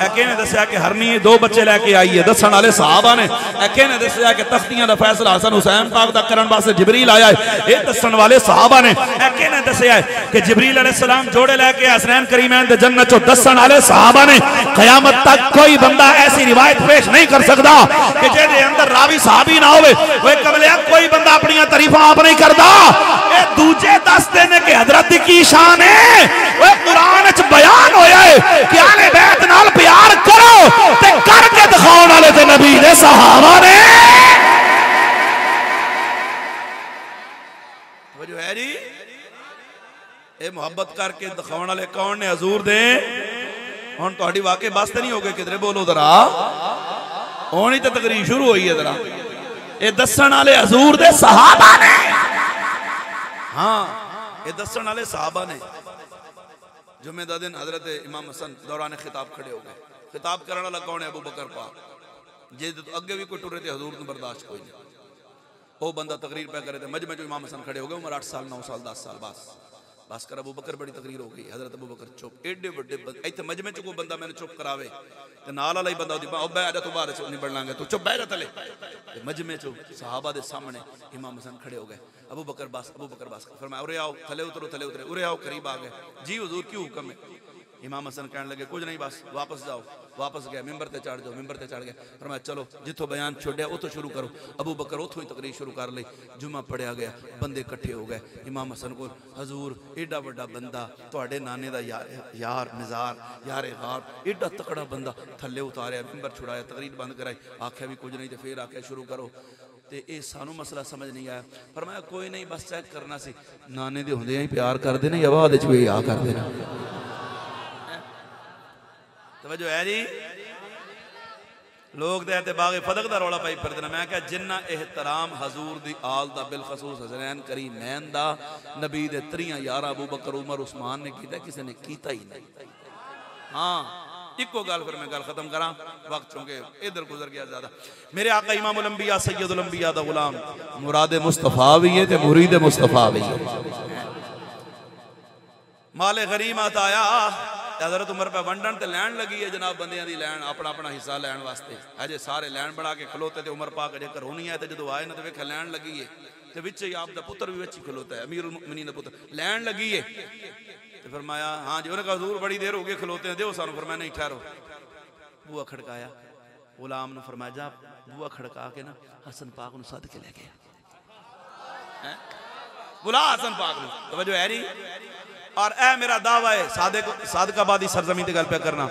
किने दसिया कि हरनी 2 बच्चे लैके आई है, दसण वाले सहाबा ने। किने दसिया कि तख्तियां दा फैसला हसन हुसैन पाक दा करन वास्ते जिबरील आया है, ये दसण वाले सहाबा ने। किने दसिया है कि जिबरील अलैहिस्सलाम जोड़े लैके हसनैन करीमैन दे जन्नत चो, दसण वाले सहाबा ने। क़यामत तक कोई बंदा ऐसी रिवायत पेश नहीं कर सकता कि जेदे अंदर रावी सहाबी ना होवे। ओए कमलिया कोई बंदा अपनी तारीफां आप नहीं करदा, ए दूजे दसदे ने कि हजरत दी की शान है। ओए कुरान च बयान होया है कि आले बैत नाल प्यार करो ते करके दिखाउण वाले ते नबी दे सहाबा ने। जो है जी ये मोहब्बत करके दिखाउण वाले कौन ने? हजूर दे। हुण तुहाडी वाकई बस ते नहीं हो गए, किधरे बोलो जरा, हुण ही तो तकरीर शुरू हुई है जरा। ये दसण वाले हजूर दे सहाबा ने। हाँ ये दसण वाले सहाबा ने। जुमे दा दिन हजरत इमाम हसन दौरान खिताब खड़े हो गए। खिताब करने वाला कौन है? अबू बकर पाक। जे तो अगे भी कोई टुरे थे हजूर को बर्दाश्त कोई नहीं। वो बंदा तकरीर पे करे थे, मजमे जो इमाम हसन खड़े हो गए, उम्र 8 साल 9 साल 10 साल, बस कर। अबू बकर बड़ी तकरीर हो गई, हजरत अबू बकर चुप। एडे बड़े इतने मजमे च कोई बंदा मैंने चुप करावे तो नाल वाला ही बंदा बह जा, तू बाहर नहीं बढ़ लांगे, तू चुप बह जा तले। मजमे चो सहाबा दे सामने इमाम हसन खड़े हो गए। अबू बकर बस, अबू बकर बस। फरमाया उरे आओ, थले उतरो, थले उतरे, उरे आओ, करीब आ गए। जी हुजूर क्यों हुक्म है? इमाम हसन कहने लगे कुछ नहीं, बस वापस जाओ। वापस गए, मिंबर ते चढ़ जाओ, मिंबर ते चढ़ गए। फरमाया चलो जिथों बयान छोड़िया उतो शुरू करो। अबू बकर उथों ही तकरीर शुरू कर ली। जुमा पढ़िया गया, बंदे इकट्ठे हो गए इमाम हसन को। हजूर एडा बड़ा बंदा, तुहाडे नाने दा यार निज़ार, यार गार, एडा तकड़ा बंदा थले उतारिया, मिंबर छुड़ाया, तकरीर बंद कराई। आख्या भी कुछ नहीं तो फिर आख्या शुरू करो। तो ये सानू मसला समझ नहीं आया। फरमाया कोई नहीं, बस चेक करना सी नाने दे हुंदे ही प्यार करदे ने या बाद विच भी आ करदे ने। तवज्जो है जी। लोग ते बागे फदक दा रौला पाई फिरदे ने। मैं क्या जिन्ना एहतराम हजूर दी आल दा बिलखसूस हसनैन करीमैन दा नबी दे 3 यार अबू बकर उमर उस्मान ने कीता, किसी ने कीता ही नहीं। हाँ इको गल फिर मैं गल खत्म करा, वक्त चूंकि इधर गुजर गया ज्यादा। मेरे आका इमामुल अंबिया सैयदुल अंबिया दा गुलाम मुराद मुस्तफा भी है ते मुरीद मुस्तफा भी है। माले गरीमत आया, हजरत उमर पे वंडन ते लैन लगी है जनाब, बंदियां दी लैन, अपना अपना हिस्सा लैन वास्ते। अजे सारे लैन बना के खलोते ते उमर पाक अजे घरों नहीं आए ते जदों आए ना ते वेख लैन लगी है ते विच ही आप दा पुत्र भी विच ही खलोता है, अमीरुल मुमिनीन दा पुत्र। लैन लगी है ते फरमाया हाँ जी। उन्हें कहा हजूर बड़ी देर हो गई खलोते हैं, दो सानू। फरमाया नहीं ठहरो। बुआ खड़काया, गुलाम ने फरमाया जा बुआ खड़का के ना हसन पाक नूं सद के ले गया। बुला हसन पाक नूं। तवज्जो है नी। और ए मेरा दावा है सादकाबादी सरजमीन की गल पे करना।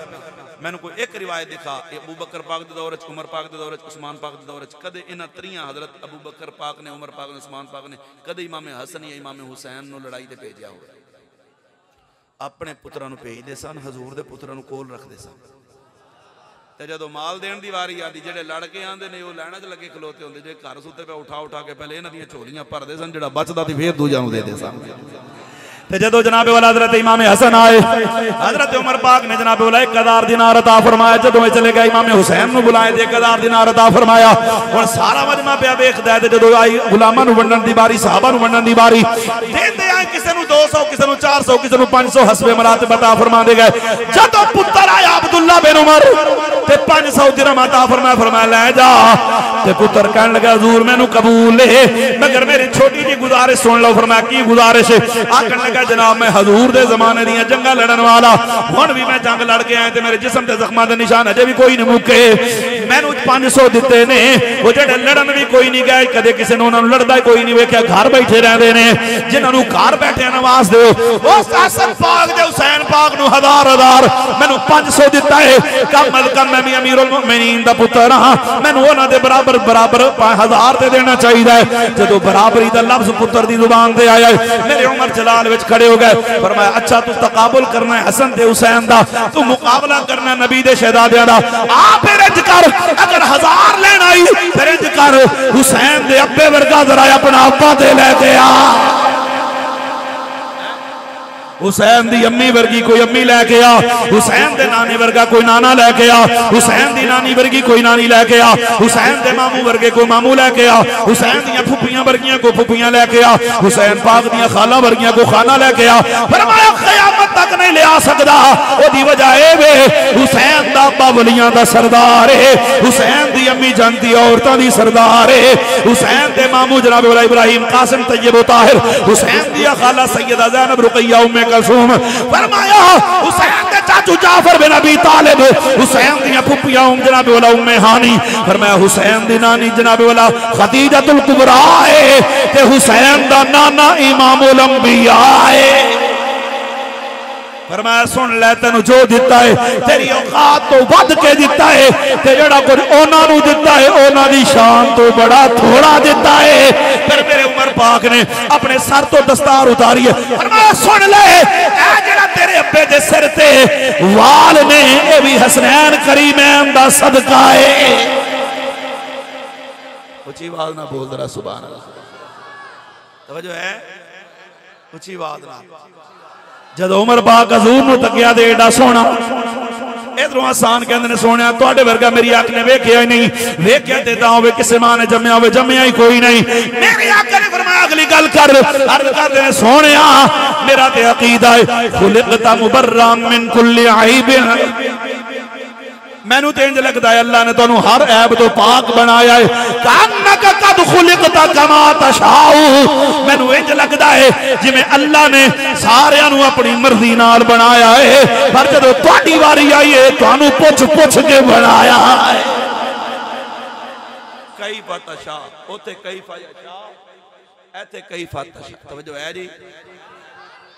मैंने कोई एक रिवायत दिखा अबू बकर पाक के दौर, उमर पाक के दौर, उस्मान पाक के दौर, कदे इन्हां 3 हजरत अबू बकर पाक ने, उमर पाक ने, उस्मान पाक ने कदे इमाम हसन या इमाम हुसैन नूं लड़ाई ते भेजा हो। अपने पुत्रां नूं भेजदे सन, हजूर दे पुत्रां नूं कोल रखदे सन। ते जदों माल देण दी वारी आंदी, जेड़े लड़ के आंदे ने वो लैणा च लगे खलोते हुंदे, जे घर सुत्ते पे उठा उठा के पहले इन्हां दीयां झोलियां भरदे सन, जेड़ा बचदा सी फिर दूजा नूं देदे सन। ते जदों जनाब वाला हजरत इमाम हसन आए, हजरत उमर पाक ने जनाब वाला 1000 दिनार अता फरमाया। जदों चले गए इमाम हुसैन नूं बुलाए ते 1000 दिनार अता फरमाया। हुण सारा मजमा पिया वेखदा है ते जदों आई गुलामां नूं वंडण दी बारी, सहाबा नूं वंडण दी बारी, देंदे आए किसे नूं 200, किसे नूं 400, किसे नूं 500 हसबे मरातब अता फरमांदे गए। जदों पुत्र आया अब्दुल्ला बिन उमर ते 500 दिरहम अता फरमाया। फरमाया ले जा। ते पुत्र कहण लगा हजूर मैनूं कबूल है, मगर मेरी छोटी जी गुजारिश सुन लो। फरमाया की गुजारिश? आखण लगा जनाब मैं हजूर दे जमाने दियां जंगां लड़न वाला, हुण भी मैं जंग लड़ के आया ते मेरे जिस्म ते जख्मां दे निशान अजे भी कोई नहीं मुके। मैनू 500 दिते ने, वो जेडे लड़न भी कोई नहीं गए, कदे किसी ने उन्होंने लड़दा कोई नहीं वेख्या, घर बैठे रहते ने, जिन्होंने घर बैठे नवाज दो, उस हसन पाक दे हुसैन पाक नू हजार हजार मैनू 500 दिता है, कम अज कम मैं भी अमीरुल मोमिनीन दा पुत्र हाँ, मैनू उन्हां दे बराबर बराबर 1000 ते देना चाहिए। जदों बराबरी दा लफ्ज पुत्र दी जुबान ते आया, मेरे उमर जलाल विच खड़े हो गए, फरमाया अच्छा तू तकाबुल करना है हसन ते हुसैन दा, तू मुकाबला करना नबी दे शहजादियां दा, आ फिर इंज कर, अगर 1000 लेना आई फिर इंज कर, हुसैन दे अब्बे वर्गा जरा अपना अब्बा ते लेके आ, हुसैन दी अम्मी वर्गी कोई अम्मी लैके आ, हुसैन दे नाने वर्गा कोई नाना लैके आ, हुसैन दी नानी वर्गी कोई नानी लैके आ, हुसैन दे मामू वर्गे कोई मामू लैके आ, हुसैन दी फुफियां वर्गियां को फुफियां लैके आ, हुसैन पाक दी खाला वर्गियां को खाना लैके आ। फरमाया क़यामत तक नहीं ले आ सकदा, ओदी वजह ए वे हुसैन दा अब्बा वलियां दा सरदार है, हुसैन दी अम्मी जानती औरतां दी सरदार है, हुसैन दे मामू जनाब इब्राहिम कासिम तैयब ताहिर, हुसैन दी खाला सैयदा ज़ैनब रुकैया उम्मे कलसूम, फरमाया हुसैन दे चाचू जाफर बिन अबी तालिब, हुसैन दी फुफियां जनाब वाला उम्मे हानी, फरमाया हुसैन दी नानी जनाब वाला खदीजतुल कुबरा है, ते हुसैन दा नाना इमामुल अंबिया है। फरमाया सुन ले तेन जो दिता है तेरी औकात तो वध के दिता है, ते जेड़ा कुछ उन्हां नूं दिता है उन्हां दी शान तो बड़ा थोड़ा दिता है। फिर मेरे उमर पाक ने अपने सर तो दस्तार उतारी है, फरमाया सुन ले ए जेड़ा तेरे अब्बे दे सिर ते वाल ने ए भी हसनैन करीमैन दा सदका है। ऊंची आवाज ना बोल जरा सुभान अल्लाह, तवज्जो है, ऊंची आवाज ना। जदों उमर पाक हजूर नूं तकिया दे एडा सोहना, इधरों आसान कहंदे ने सोहणिया तुहाडे वर्गा मेरी आंख ने वेख्या ही नहीं, वेख्या ते तां होवे किसे मां ने जम्मिया होवे, जम्मिया ही कोई नहीं। मेरी आंख ने फरमाया अगली गल कर, अर्ज करदे ने सोहणिया मेरा ते अकीदा है खुलिक़ता मुबर्रअन मिन कुल्ली ऐबिन, मैनू तो इंज लगता है अल्लाह ने तुहानू हर ऐब तो पाक बनाया है, कान्नका कद खुलिक़ता कमा तशाउ, मैनू इंज लगता है जिवें अल्लाह ने सारियां नू अपनी मर्जी नाल बनाया है, पर जदों तुहाडी वारी आई है तुहानू पुछ पुछ के बनाया है। कई फतशा ओते कई फतशा एते कई फतशा, तवज्जो है जी,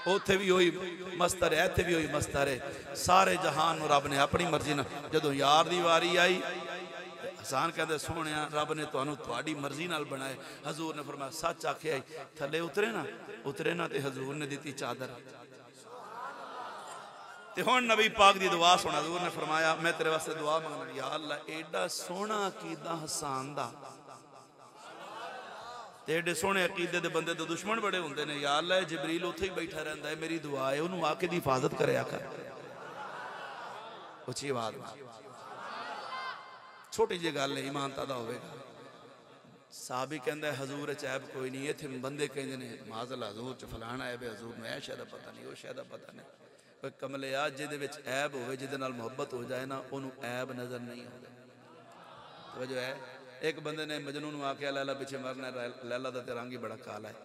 उथे भी वही मस्तर है, इत्थे भी वही मस्तर है। सारे जहान रब ने अपनी मर्जी ना, जदों यार दी वारी आई हसन कहते सोहणे रब ने तुहानू तुहाडी मर्जी नाल बनाए। हजूर ने फरमाया सच आखे थले उतरे ना ते हजूर ने दी चादर, ते हुण नबी पाक दी दुआ सुन। हजूर ने फरमाया मैं तेरे वास्ते दुआ मंगना, या अल्लाह एडा सोहना अकीदा हसन दा, एडे सोहने अकीदे दे बंदे तो दुश्मन बड़े होंदे ने, या अल्लाह जिबरील उत्थे ही बैठा रहंदा है, मेरी दुआ है उन्होंने आके दी हिफाजत करया कर। उची आवाज छोटी जी गल है, ईमान तादा होवेगा। साहबी कहंदा है हजूर च ऐब कोई नहीं, इत्थे बंदे कहंदे ने माज़अल्लाह हजूर च फलाना ऐब है, हजूर ने शायद पता नहीं, वो शायद पता नहीं। पर कमले आ जिहदे विच ऐब होवे, जिहदे नाल मुहब्बत हो जाए ना, ओनू ऐब नजर नहीं आउंदा। तवज्जो है। एक बंदे ने मजनू नूं आख्या लैला पिछे मरना, लैला दा ते रंग ही बड़ा काला है,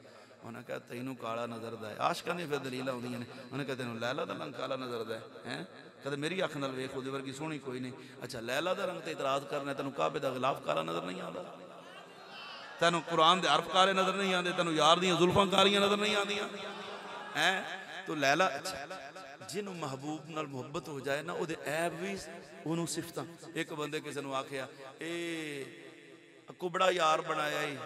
उन्हें कहा तैनू काला नजरदा है। आशकां दी फिर दलील आउंदियां ने, उन्हें कहा तैनू लैला दा रंग काला नजरदा है, कदे मेरी अख नाल वेख ओदे वर्गी सोहनी कोई नहीं। अच्छा लैला दा रंग ते इतराज करना, तैनू काबे दा गिलाफ काला नजर नहीं आंदा, तैनू कुरान दे हरफ काले नजर नहीं आंदे, तैनू यार दी जुल्फां कालियां नजर नहीं आंदियां हैं। तो लैला अच्छा जिन्हों महबूब नाल मुहब्बत हो जाए ना, ओदे ऐब भी ओनू सिफतां। एक बंदे किसी नूं आखिया ए कुबड़ा यार बनाया ही,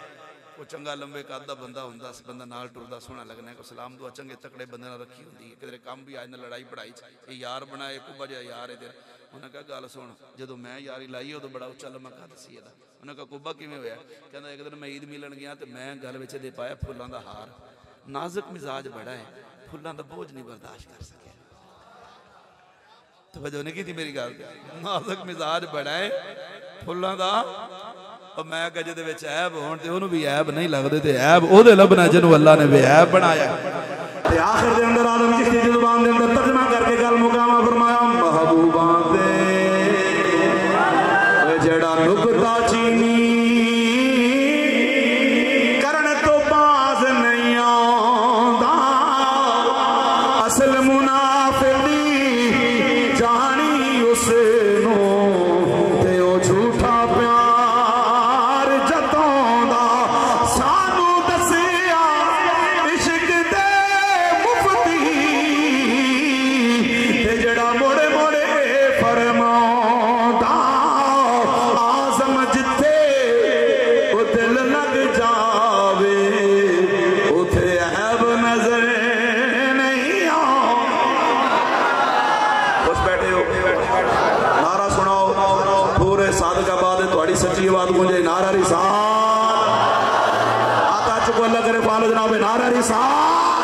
वो चंगा लंबे कद दा बंदा हुंदा, बंदा नाल टुरदा सोहना लगना, को सलाम दुआ चंगे तकड़े बंदे नाल रखी हुंदी है, किधरे काम भी आए ना लड़ाई पढ़ाई ये यार बनाए कुबा जिहा यार है तेरा। उन्हें कहा गल सुन, जदों मैं यारी लाई उदों बड़ा उच्चा लम्मा कद सी इहदा। उन्हें कहा कुबा किवें होया? कहंदा एक दिन मैं ईद मिलन गया तो मैं गल विच दे पाया फुल्लां दा हार, नाजुक मिजाज बड़ा है, फुल्लां दा बोझ नहीं बर्दाश्त कर सकिया। तवज्जो नहीं की मेरी गल, नाजुक मिजाज बड़ा है फुल्लां दा, और मैं कहा जिहदे विच ऐब होण ते ओनू भी ऐब नहीं लगदे, ते ऐब ओहदे लभना जिन्हों अल्लाह ने बेऐब बनाया। ते आखिर दे अंदर आदम चिश्ती दी जुबान दे अंदर तर्जमा करके गल मुकामा फरमाया, महबूबां दे जेड़ा नुकता चीनी करन तो बाज नहीं आंदा, असल मुनाफिकी जानी उसनू ते ओ झूठा खुश बैठे हो, नारा सुनाओ पूरे सादकाबाद थोड़ी सच्ची आवाज मुझे नारा रिसाल आता चुको अल्लाह करे फालो जनाब नारा रिसाल।